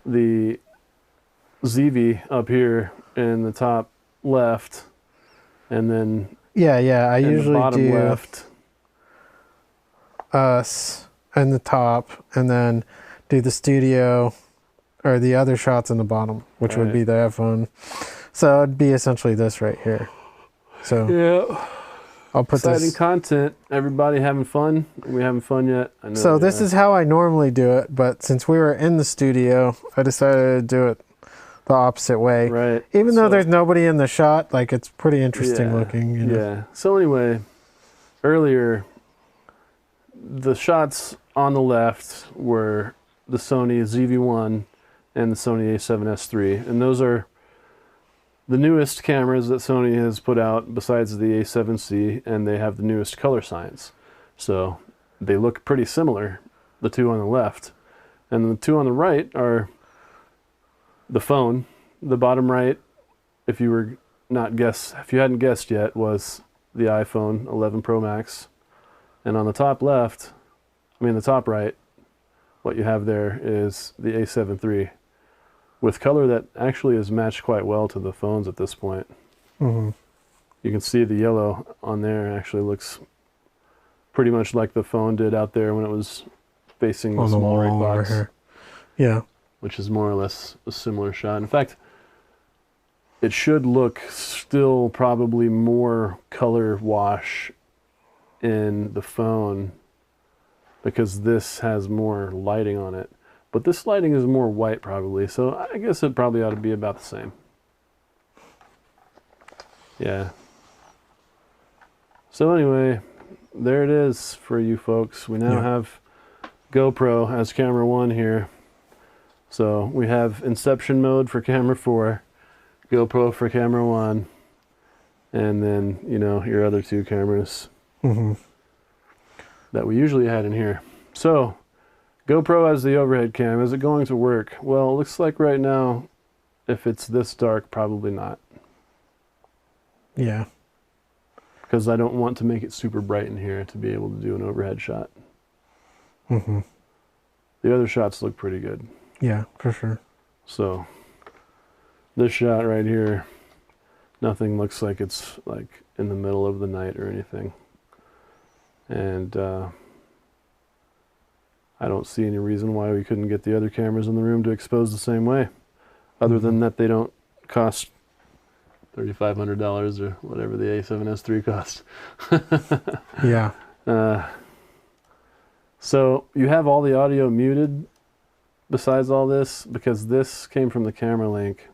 the ZV up here in the top left, and then I usually the bottom do left us and the top, and then do the studio or the other shots in the bottom, which would be the F1. So it'd be essentially this right here. So yeah, I'll put exciting content. Everybody having fun? Are we having fun yet? I know so this is how I normally do it, but since we were in the studio, I decided to do it the opposite way. Right. Even though there's nobody in the shot, like it's pretty interesting looking. You know? Yeah. So anyway, earlier, the shots on the left were the Sony ZV1 and the Sony A7S III, and those are the newest cameras that Sony has put out besides the A7C, and they have the newest color science. So they look pretty similar, the 2 on the left. And the 2 on the right are the phone. The bottom right, if you hadn't guessed yet, was the iPhone 11 Pro Max. And on the top left, the top right, what you have there is the A7 III, with color that actually is matched quite well to the phones at this point. Mm-hmm. You can see the yellow on there actually looks pretty much like the phone did out there when it was facing the SmallRig box. Over here. Yeah. Which is more or less a similar shot. In fact, it should look still probably more color wash in the phone, because this has more lighting on it. But this lighting is more white probably, so I guess it probably ought to be about the same. Yeah. So anyway, there it is for you folks. We now have GoPro as camera 1 here. So we have Inception mode for camera 4, GoPro for camera 1, and then, you know, your other 2 cameras that we usually had in here. So GoPro as the overhead cam, is it going to work? Well, it looks like right now, if it's this dark, probably not. Yeah. Because I don't want to make it super bright in here to be able to do an overhead shot. The other shots look pretty good. Yeah, for sure. So this shot right here, nothing looks like it's like in the middle of the night or anything. And I don't see any reason why we couldn't get the other cameras in the room to expose the same way, other than that they don't cost $3,500 or whatever the A7S III cost. Yeah. So you have all the audio muted besides all this, because this came from the camera link.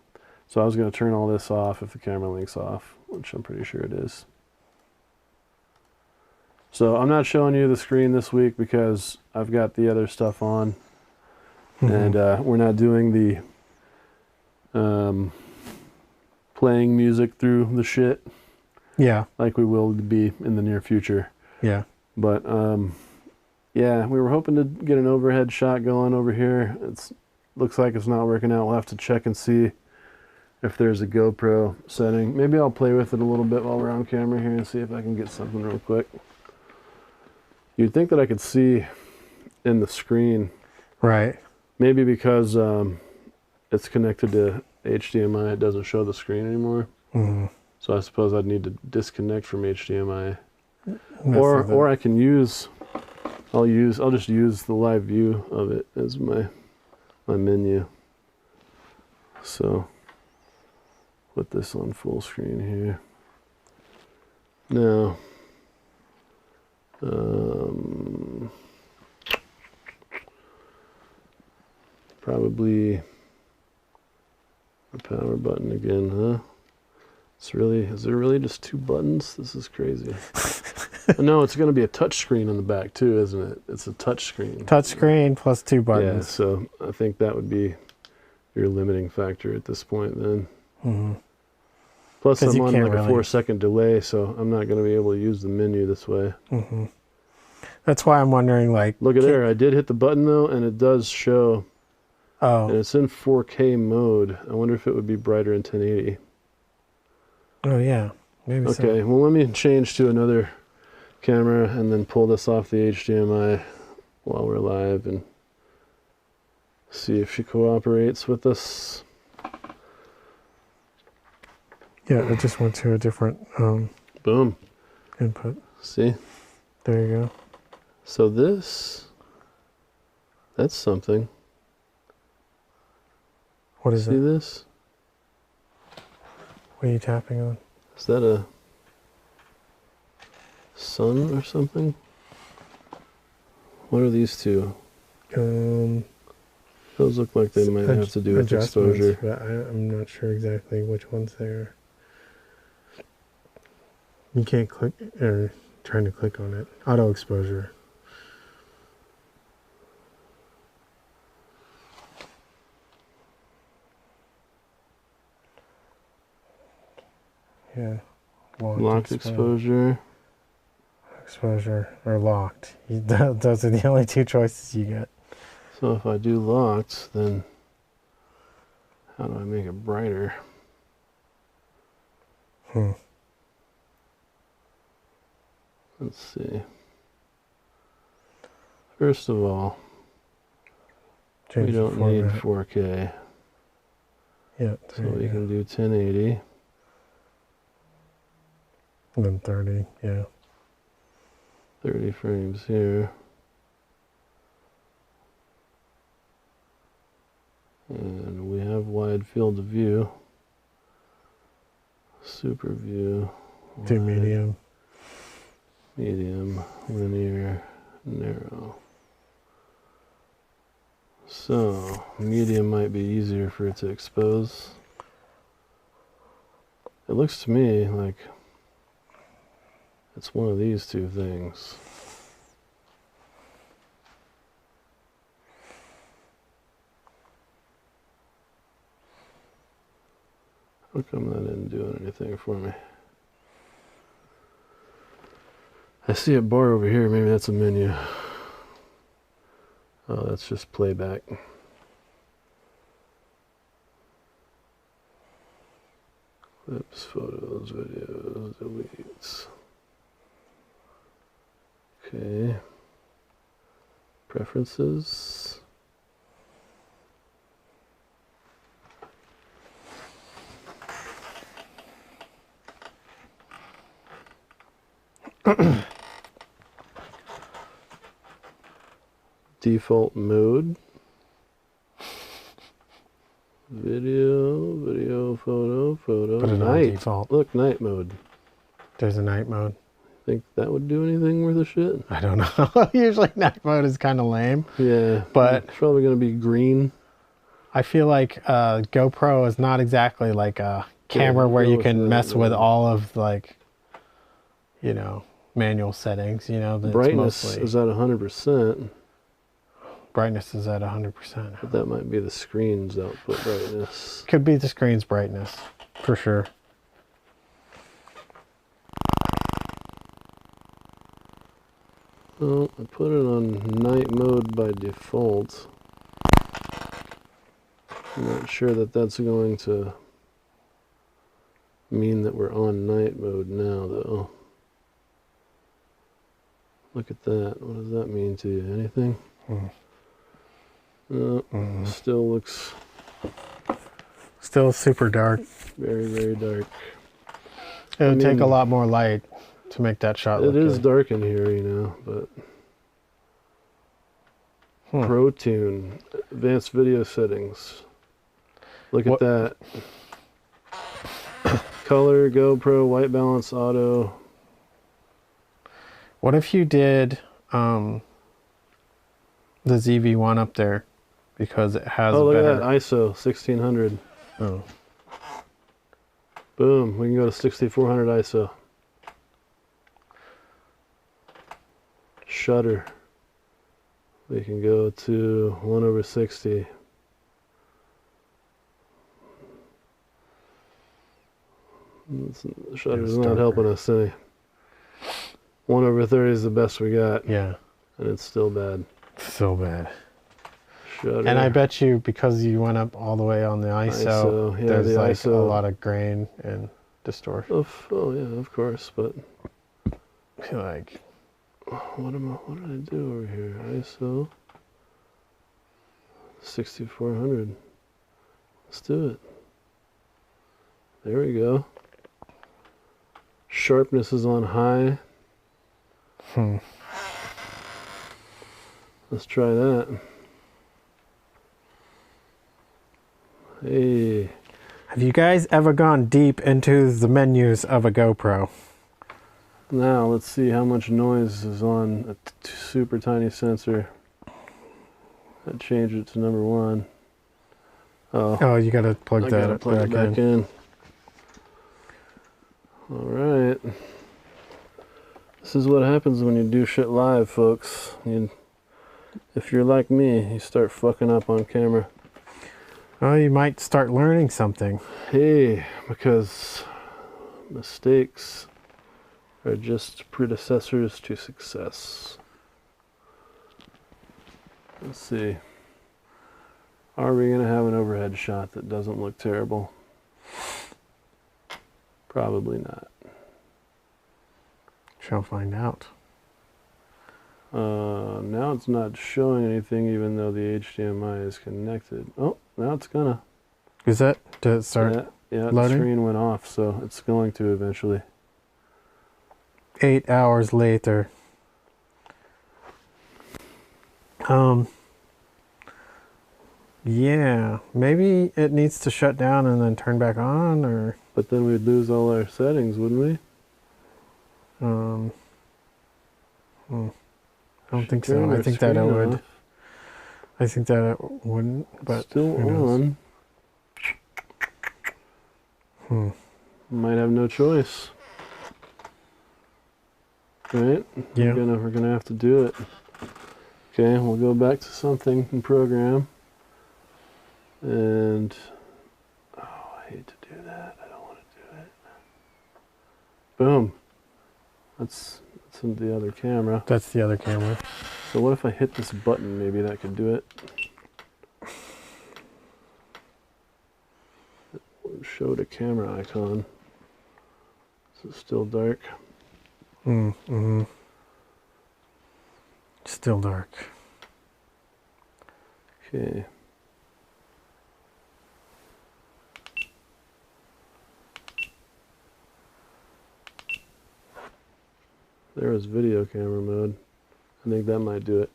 So I was going to turn all this off if the camera link's off, which I'm pretty sure it is. So I'm not showing you the screen this week because I've got the other stuff on. And we're not doing the playing music through the shit. Yeah. Like we will be in the near future. Yeah. But yeah, we were hoping to get an overhead shot going over here. It looks like it's not working out. We'll have to check and see if there's a GoPro setting. Maybe I'll play with it a little bit while we're on camera here and see if I can get something real quick. You'd think that I could see in the screen. Right. Maybe because it's connected to HDMI, it doesn't show the screen anymore. So I suppose I'd need to disconnect from HDMI. Or I can use, I'll just use the live view of it as my menu. So put this on full screen here. Now, probably the power button again, huh? Is there really just 2 buttons? This is crazy. No, it's going to be a touch screen on the back too, isn't it? It's a touch screen. Touch screen plus 2 buttons. Yeah, so I think that would be your limiting factor at this point then. Mm-hmm. Plus I'm on like a 4-second delay, so I'm not going to be able to use the menu this way. Mm-hmm. That's why I'm wondering, like... Look at there, I did hit the button though, and it does show. Oh. And it's in 4K mode. I wonder if it would be brighter in 1080. Oh yeah, maybe so. Okay, well let me change to another camera and then pull this off the HDMI while we're live and see if she cooperates with us. Yeah, it just went to a different Boom. input. See? There you go. So that's something. What is it? See this? What are you tapping on? Is that a sun or something? What are these two? Those look like they might have to do with exposure. But I'm not sure exactly which ones they are. You can't click, or trying to click on it. Auto exposure. Yeah. Locked exposure. Exposure or locked. Those are the only 2 choices you get. So if I do locked, then how do I make it brighter? Let's see. First of all, we don't need 4K. Yeah. So we can do 1080. And then 30, yeah. 30 frames here. And we have wide field of view. Super view. Do medium. Medium, linear, narrow. So, medium might be easier for it to expose. It looks to me like it's one of these 2 things. How come that isn't doing anything for me? I see a bar over here, maybe that's a menu. Oh, that's just playback. Clips, photos, videos, deletes. Okay. Preferences. Default mode. Video, photo. Put it on default. Look, night mode. There's a night mode. Think that would do anything worth a shit? I don't know. Usually night mode is kind of lame. Yeah. But it's probably going to be green. I feel like GoPro is not exactly like a camera where you can mess with all of, like, you know, manual settings, you know. Brightness is at 100%. Brightness is at 100%. But that might be the screen's output brightness. Could be the screen's brightness, for sure. Well, I put it on night mode by default. I'm not sure that that's going to mean that we're on night mode now, though. Look at that. What does that mean to you? Anything? Still looks... Still super dark. Very, very dark. It would take a lot more light to make that shot look good. It is dark in here, you know, but... Pro Tune. Advanced video settings. Look at that. color, GoPro, white balance, auto. What if you did the ZV1 up there because it has oh, look better... at that, ISO 1600. Oh. Boom, we can go to 6400 ISO. Shutter. We can go to 1/60. The shutter's not helping us any. 1/30 is the best we got. Yeah. And it's still bad. So bad. Shutter. And I bet you because you went up all the way on the ISO, yeah, there's the like ISO. a lot of grain and distortion. Oh yeah, of course, but Like, what did I do over here? ISO 6400. Let's do it. There we go. Sharpness is on high. Let's try that. Hey. have you guys ever gone deep into the menus of a GoPro? Now let's see how much noise is on a super tiny sensor. I changed it to number 1. Oh, you gotta plug that plug it back in. All right. This is what happens when you do shit live, folks. If you're like me, you start fucking up on camera. Oh, you might start learning something. Hey, because mistakes are just predecessors to success. Let's see. Are we going to have an overhead shot that doesn't look terrible? Probably not. Shall find out. Now it's not showing anything even though the HDMI is connected. Oh, now it's gonna. Is that to start? Yeah, loading? the screen went off, so it's going to eventually. 8 hours later. Yeah, maybe it needs to shut down and then turn back on, or... But then we'd lose all our settings, wouldn't we? I don't think so. I think that it would. Off. I think that it wouldn't, but... Still on. Might have no choice. Right? Yeah. We're gonna have to do it. Okay, we'll go back to something in program. And oh, I hate to do that. I don't want to do it. Boom. That's in the other camera. That's the other camera. So what if I hit this button? Maybe that could do it. Show the camera icon. Is it still dark? Still dark. Okay. There was video camera mode. I think that might do it.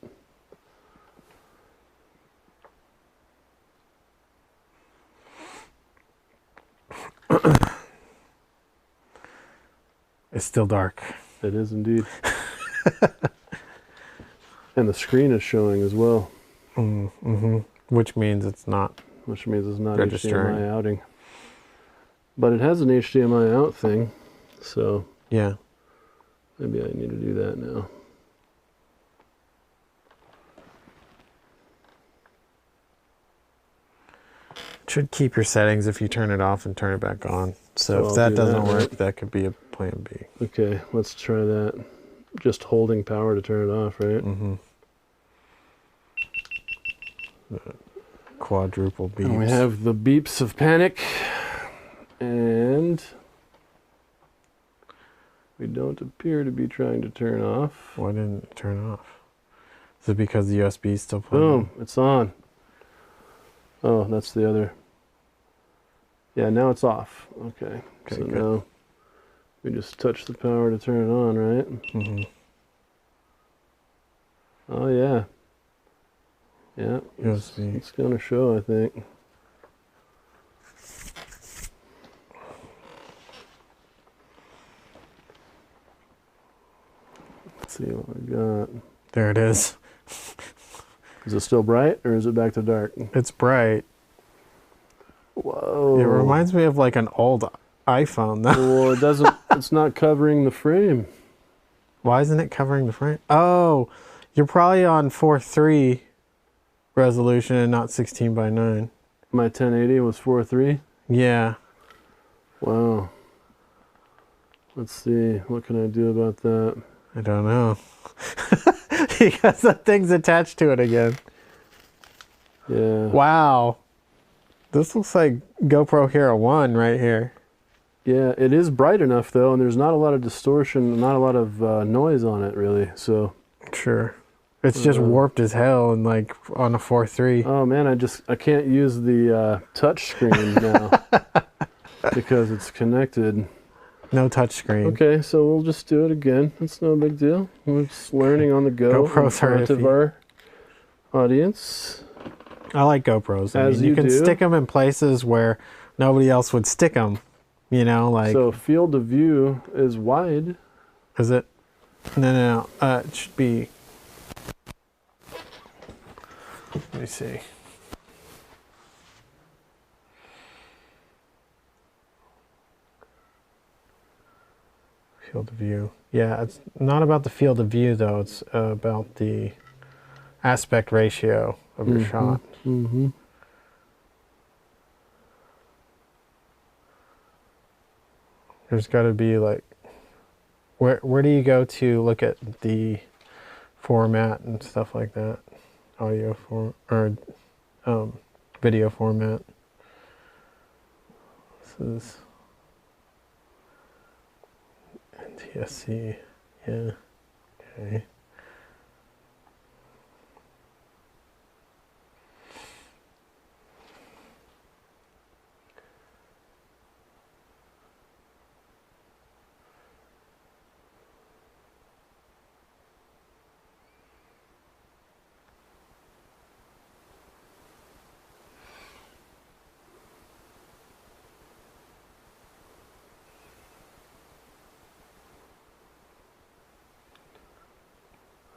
It's still dark. It is indeed. And the screen is showing as well. Which means it's not. Which means it's not registering. HDMI outing. But it has an HDMI out thing, so Yeah. maybe I need to do that now. It should keep your settings if you turn it off and turn it back on. So if I'll that do doesn't that, work, right? that could be a plan B. Okay, let's try that. Just holding power to turn it off, right? Quadruple beeps. And we have the beeps of panic. And we don't appear to be trying to turn off. Why didn't it turn off? Is it because the USB is still plugged in? Boom, it's on. Oh, that's the other. Yeah, now it's off. Okay, Okay, so good. now we just touch the power to turn it on, right? Oh, yeah. Yeah, USB. it's going to show, I think. see what we got. There it is. Is it still bright or is it back to dark? It's bright. Whoa. It reminds me of like an old iPhone though. Well, it doesn't, it's not covering the frame. Why isn't it covering the frame? Oh, you're probably on 4:3 resolution and not 16:9. My 1080 was 4:3? Yeah. Wow. Let's see. What can I do about that? I don't know. Because the thing's attached to it again. Yeah. Wow. This looks like GoPro Hero 1 right here. Yeah, it is bright enough though, and there's not a lot of distortion, not a lot of noise on it really. So sure. It's just warped as hell and like on a 4:3. Oh man, I can't use the touch screen now because it's connected. No touch screen. Okay, so we'll just do it again. It's no big deal. We're just learning on the go in front of our audience. I like GoPros. I mean, you can stick them in places where nobody else would stick them. You know, like. So field of view is wide. Is it? No. It should be. Let me see. Field of view. Yeah, it's not about the field of view though. It's about the aspect ratio of your shot. Mm-hmm. There's got to be like, where do you go to look at the format and stuff like that? Audio form or video format. This is NTSC. Yeah. Okay.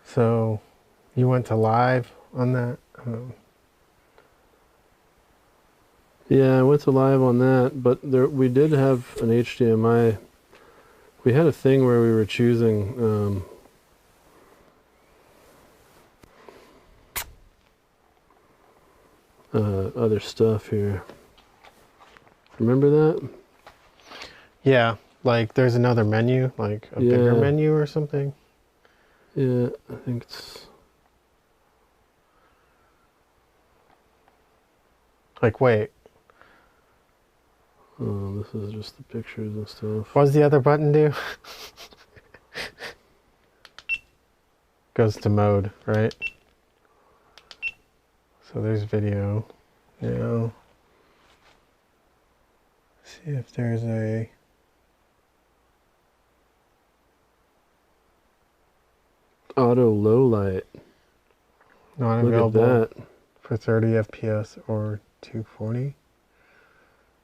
So, you went to live on that? Yeah, I went to live on that, but we did have an HDMI. We had a thing where we were choosing other stuff here. Remember that? Yeah, like there's another menu, like a bigger menu or something. Yeah, I think it's... Like, wait. Oh, this is just the pictures and stuff. What does the other button do? Goes to mode, right? So there's video. Now, see if there's a... Auto low light. Not available for 30 FPS or 240.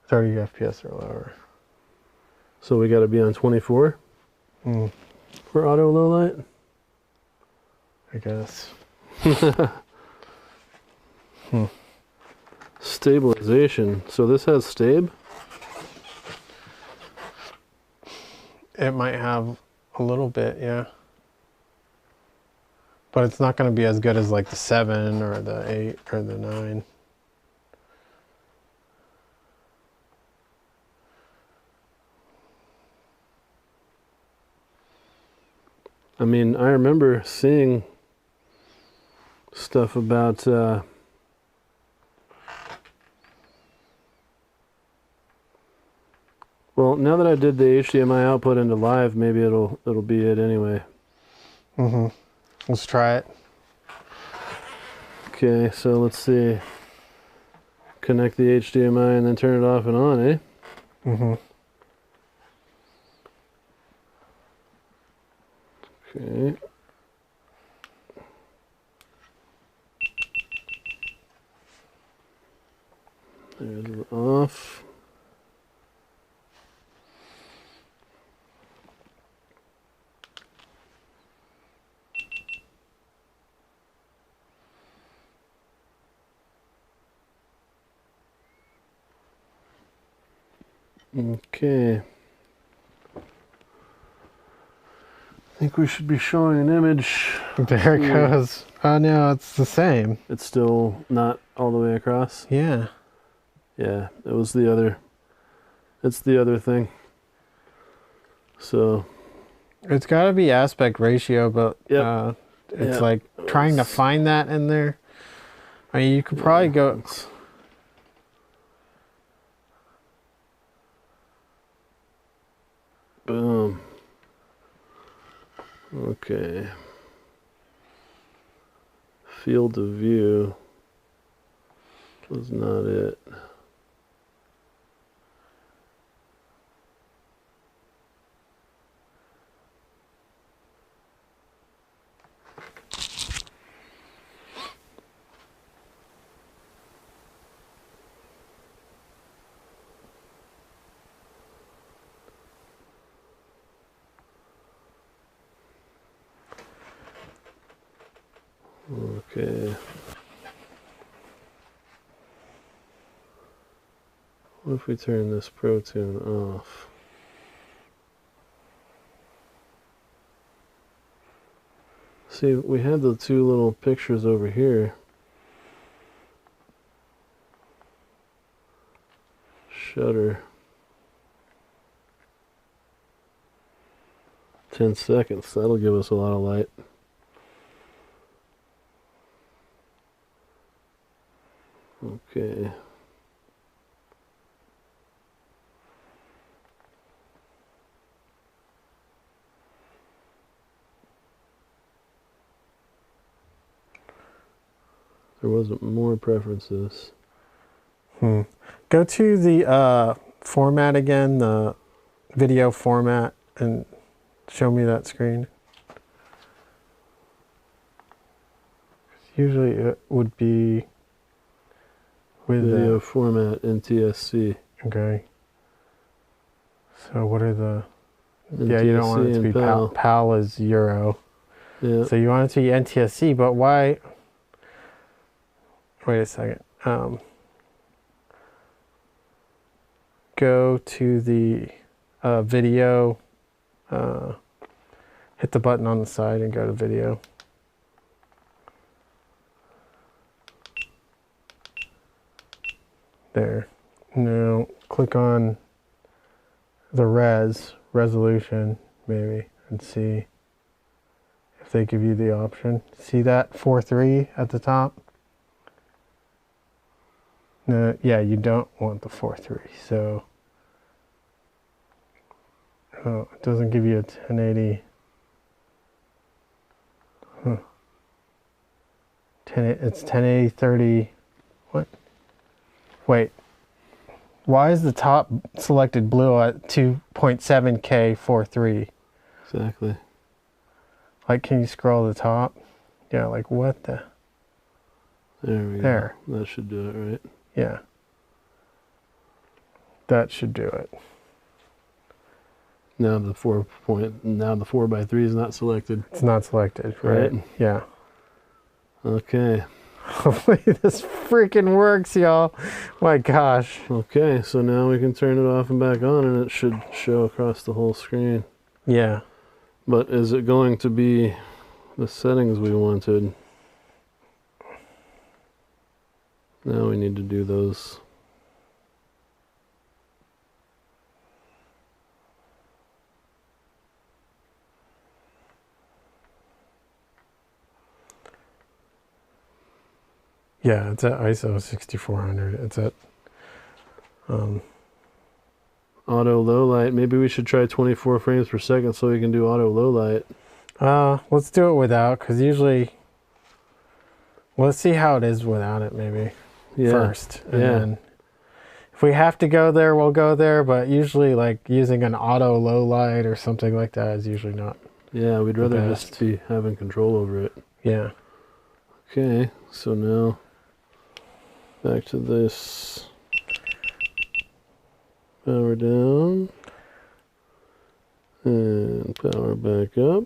30 FPS or lower. So we got to be on 24 for auto low light? I guess. Stabilization. So this has stab? It might have a little bit, yeah. But it's not going to be as good as like the 7 or the 8 or the 9. I mean, I remember seeing stuff about well, now that I did the HDMI output into live, maybe it'll be it anyway. Let's try it. Okay, so let's see. Connect the HDMI and then turn it off and on, eh? Okay. There's the off. Okay. I think we should be showing an image. There it goes. Oh no, it's the same. It's still not all the way across? Yeah. Yeah, it was the other. It's the other thing. So. It's got to be aspect ratio, but Yep. it's like trying to find that in there. I mean, you could probably go. Boom. Okay. Field of view was not it. Okay. What if we turn this Pro Tune off? See, we had the two little pictures over here. Shutter. 10 seconds. That'll give us a lot of light. Okay. There wasn't more preferences. Go to the format again, the video format, and show me that screen. Usually it would be with Video format NTSC. Okay. So what are the... Yeah, you don't want it to be PAL. PAL is Euro. Yeah. So you want it to be NTSC, but why... Wait a second. Go to the video, hit the button on the side and go to video. There. Now click on the resolution maybe, and see if they give you the option. See that 4:3 at the top? No, yeah, you don't want the 4:3, so it doesn't give you a 1080. Huh. It's 1080 30. What? Wait. Why is the top selected blue at 2.7K 4:3? Exactly. Like, can you scroll to the top? Yeah, like what the? There we go. That should do it, right? Yeah. That should do it. Now the 4x3 is not selected. It's not selected, right? Yeah. Okay. Hopefully this freaking works, y'all. My gosh. Okay, so now we can turn it off and back on and it should show across the whole screen. Yeah. But is it going to be the settings we wanted? Now we need to do those. Yeah, it's at ISO 6400. It's at auto low light. Maybe we should try 24 frames per second so we can do auto low light. Let's do it without, because usually, let's see how it is without it maybe first. And then if we have to go there, we'll go there, but usually like using an auto low light or something like that is usually not. Yeah, we'd rather just be having control over it. Yeah. Okay, so now back to this. Power down and power back up,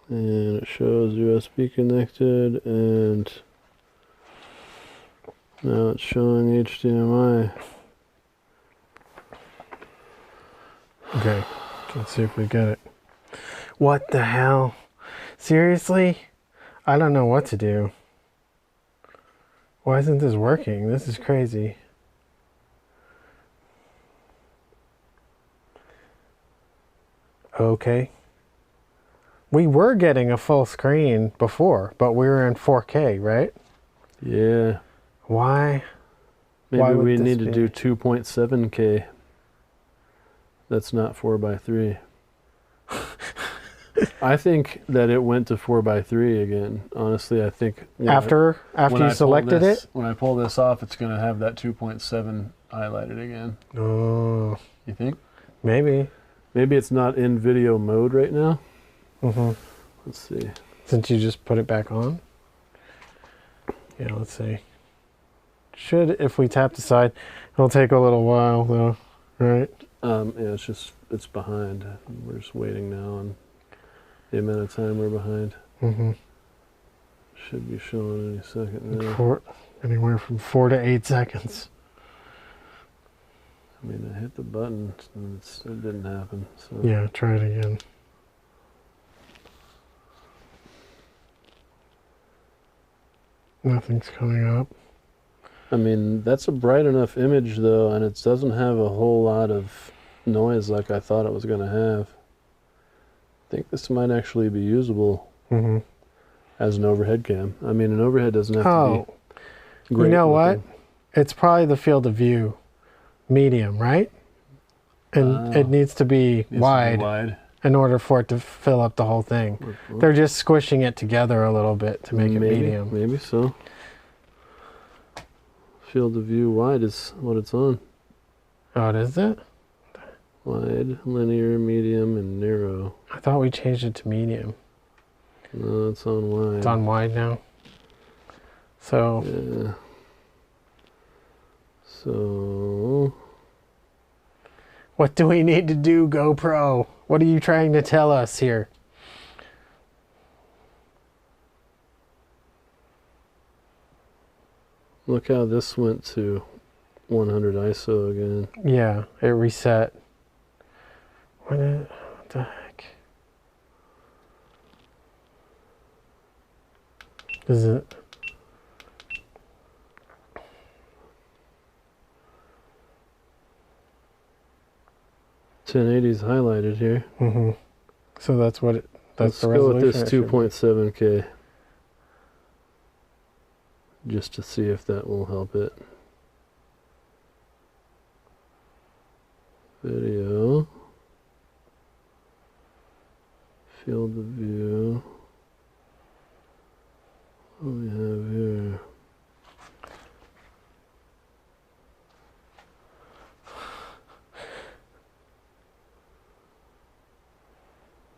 and it shows USB connected and Now it's showing HDMI. Okay, let's see if we get it. What the hell? Seriously? I don't know what to do. Why isn't this working? This is crazy. Okay. We were getting a full screen before, but we were in 4K, right? Yeah. Why? Maybe we need to do 2.7K. That's not 4:3. I think that it went to 4:3 again. Honestly, I think after you selected it, when I pull this off, it's going to have that 2.7 highlighted again. Oh, you think? Maybe. Maybe it's not in video mode right now. Let's see. Since you just put it back on. Yeah, let's see. Should, if we tap the side, it'll take a little while though, right? Yeah, it's behind. We're just waiting now on the amount of time we're behind. Should be showing any second now. Anywhere from 4 to 8 seconds. I mean, I hit the button and it didn't happen. So. Yeah, try it again. Nothing's coming up. I mean, that's a bright enough image though, and it doesn't have a whole lot of noise like I thought it was going to have. I think this might actually be usable as an overhead cam. I mean, an overhead doesn't have to be great. You know what? looking. It's probably the field of view medium, right? And it needs to be wide in order for it to fill up the whole thing. They're just squishing it together a little bit to make it medium. Maybe so. Field of view wide is what it's on. Oh, is it? Wide, linear, medium, and narrow. I thought we changed it to medium. No, it's on wide. It's on wide now. So. Yeah. So. What do we need to do, GoPro? What are you trying to tell us here? Look how this went to 100 ISO again. Yeah, it reset. What the heck? Is it? .1080 is highlighted here. So that's what it. That's the resolution. resolution. Let's go with this 2.7K. Just to see if that will help it. Video. Field of view. What do we have here?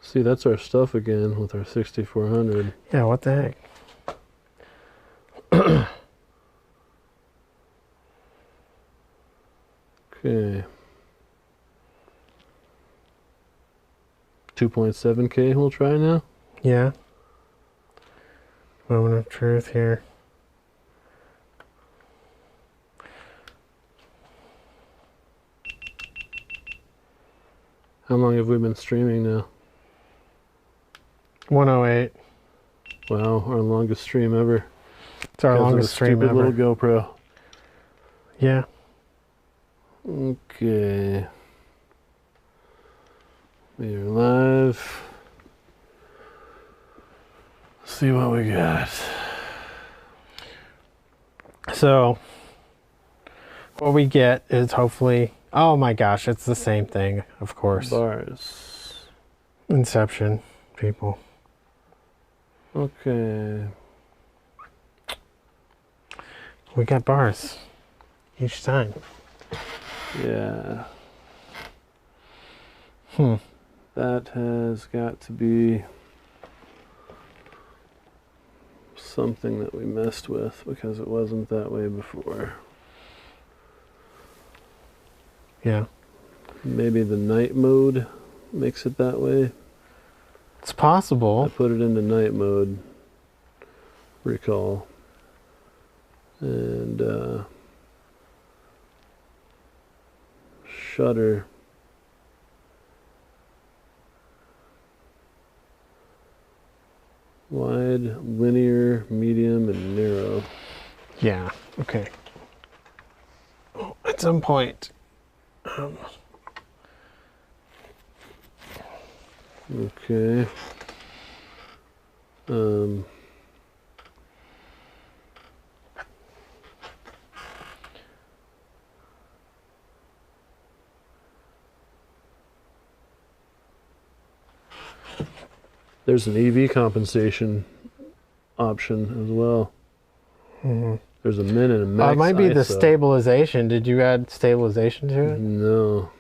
See, that's our stuff again with our 6400. Yeah, what the heck? Okay. 2.7K we'll try now? Yeah. Moment of truth here. How long have we been streaming now? 108. Wow, our longest stream ever. It's our longest stream ever. Stupid little GoPro. Yeah. Okay. We are live. Let's see what we got. So, what we get is hopefully... Oh my gosh, it's the same thing, of course. Bars. Inception, people. Okay. We got bars each time. Yeah. That has got to be something that we messed with because it wasn't that way before. Yeah. Maybe the night mode makes it that way. It's possible. I put it into night mode, recall, and shutter. Wide, linear, medium, and narrow. Yeah, okay. At some point. Okay. There's an EV compensation option as well. Mm-hmm. There's a min and a max. It might be ISO. the stabilization. Did you add stabilization to it? No.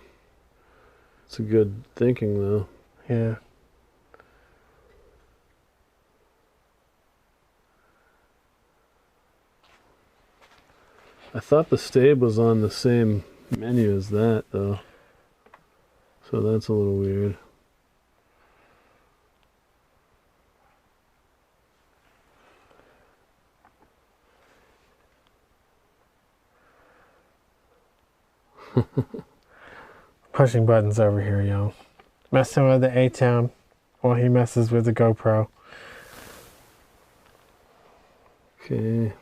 It's a good thinking though. Yeah. I thought the stab was on the same menu as that though. So that's a little weird. Pushing buttons over here, y'all. Messing with the Atem while he messes with the GoPro. Okay.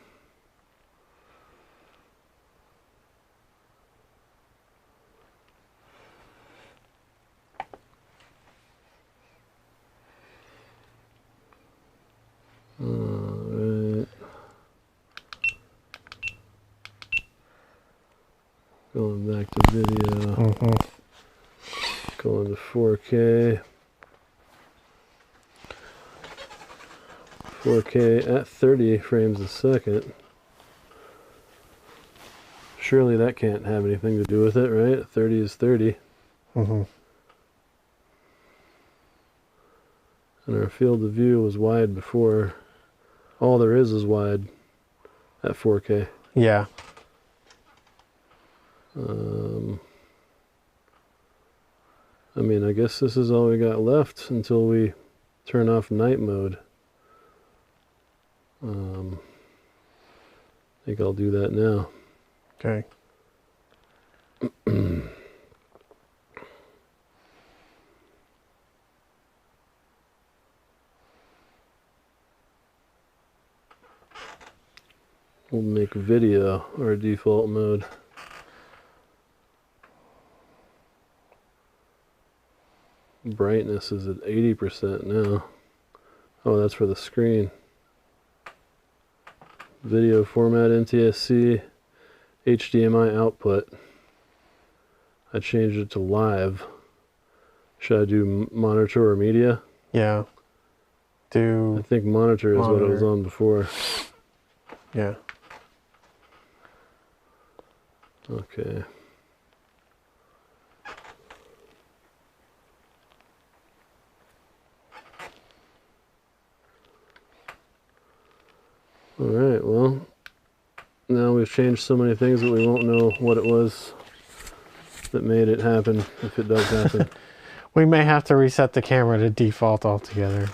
Alright. Going back to video. Mm-hmm. Going to 4K. 4K at 30 frames a second. Surely that can't have anything to do with it, right? 30 is 30. Mm-hmm. And our field of view was wide before. All there is wide at 4K. Yeah. I mean, I guess this is all we got left until we turn off night mode. I think I'll do that now. Okay. We'll make video our default mode. Brightness is at 80% now. Oh, that's for the screen. Video format NTSC, HDMI output. I changed it to live. Should I do monitor or media? Yeah. I think monitor is what it was on before. Yeah. Okay. Alright, well, now we've changed so many things that we won't know what it was that made it happen, if it does happen. We may have to reset the camera to default altogether.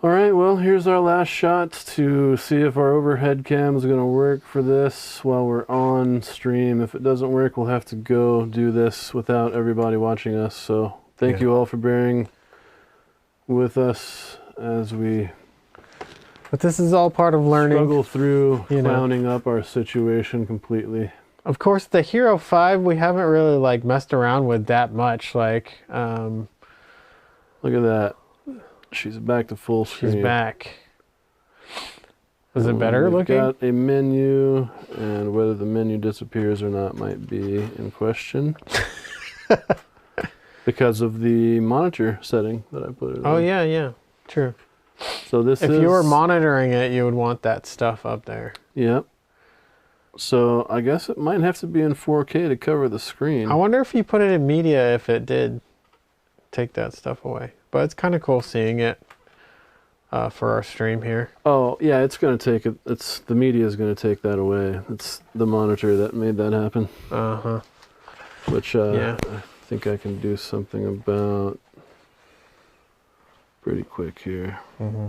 Alright, well, here's our last shot to see if our overhead cam is going to work for this while we're on stream. If it doesn't work, we'll have to go do this without everybody watching us. So thank you all for bearing with us as we But this is all part of learning. Struggle through clowning up our situation completely. Of course, the Hero 5 we haven't really like messed around with that much. Like, look at that. She's back to full screen. She's back. Is it better looking? We've got a menu, and whether the menu disappears or not might be in question. Because of the monitor setting that I put it on. Oh, yeah, yeah. True. So this if you were monitoring it, you would want that stuff up there. Yep. So I guess it might have to be in 4K to cover the screen. I wonder if you put it in media if it did take that stuff away. But it's kind of cool seeing it for our stream here. Oh, yeah, it's going to take it. It's the media is going to take that away. It's the monitor that made that happen. Uh-huh. Which I think I can do something about pretty quick here. Mm-hmm.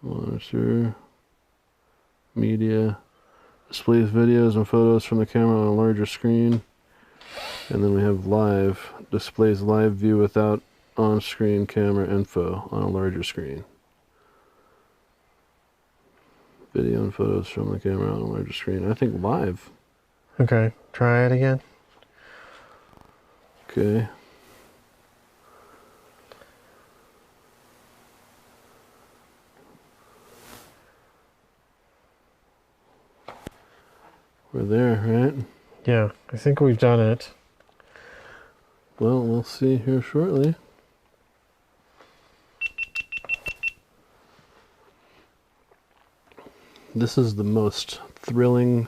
Monitor. Media. Displays videos and photos from the camera on a larger screen. And then we have live. Displays live view without on-screen camera info on a larger screen. Video and photos from the camera on a larger screen. I think live. Okay, try it again. Okay. We're there, right? Yeah, I think we've done it. Well, we'll see here shortly. This is the most thrilling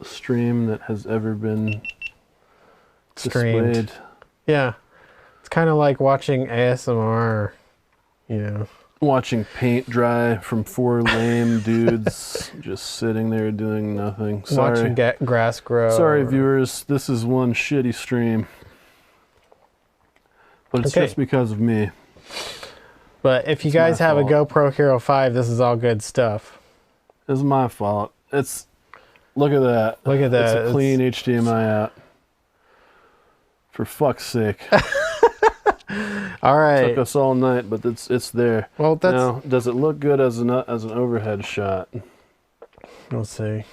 stream that has ever been displayed. Yeah. It's kind of like watching ASMR, you know. Watching paint dry from 4 lame dudes just sitting there doing nothing. Sorry. Watching grass grow. Sorry, viewers. This is one shitty stream. But it's just because of me. But if you guys have a GoPro Hero 5, this is all good stuff. It's my fault. Look at that. Look at that. It's a clean HDMI out. For fuck's sake. All right. Took us all night, but it's there. Well, that's... Now, does it look good as an overhead shot? We'll see.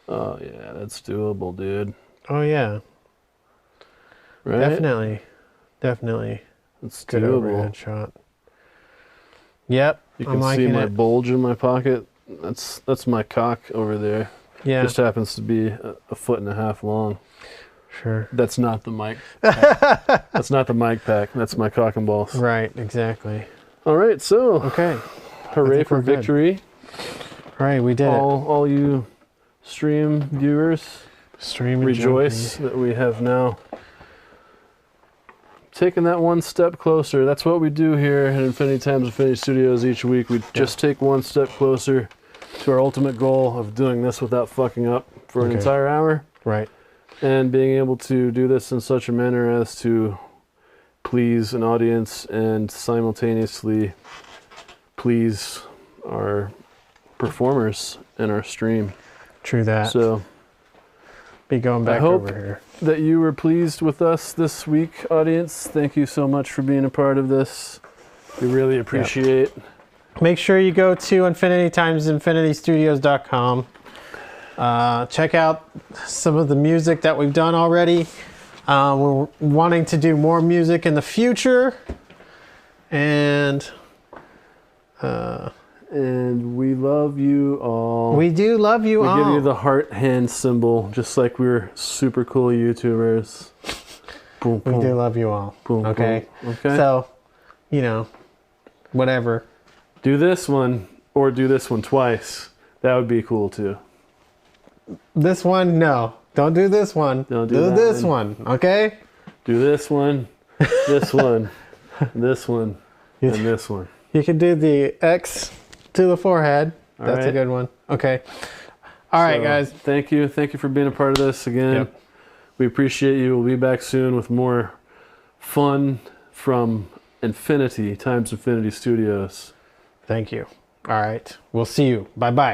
Oh yeah, that's doable, dude. Oh yeah. Right? Definitely. It's good doable. overhead shot. Yep. You can see my bulge in my pocket. That's my cock over there. Yeah. Just happens to be a 1.5 feet long. Sure. That's not the mic pack. That's not the mic pack. That's my cock and balls. Right, exactly. All right, so. Okay. Hooray for victory. All right, we did it. All you stream viewers, rejoice that we have now taken that one step closer. That's what we do here at Infinity Times Infinity Studios each week. We just take one step closer to our ultimate goal of doing this without fucking up for an entire hour. Right. And being able to do this in such a manner as to please an audience and simultaneously please our performers in our stream. True that. So be going back over here. That you were pleased with us this week, audience. Thank you so much for being a part of this. We really appreciate. Make sure you go to infinitytimesinfinitystudios.com. Check out some of the music that we've done already. We're wanting to do more music in the future, and we love you all. We do love you all. We give you the heart hand symbol, just like we're super cool YouTubers. Boom, boom. We do love you all. Boom, okay. Boom. Okay. So, you know, whatever. Do this one or do this one twice. That would be cool too. This one, no. Don't do this one. Don't do this one. Okay? Do this one, this one, this one, and this one. You can do the X to the forehead. That's a good one. Okay. All right, guys. Thank you. Thank you for being a part of this again. Yep. We appreciate you. We'll be back soon with more fun from Infinity Times Infinity Studios. Thank you. All right. We'll see you. Bye-bye.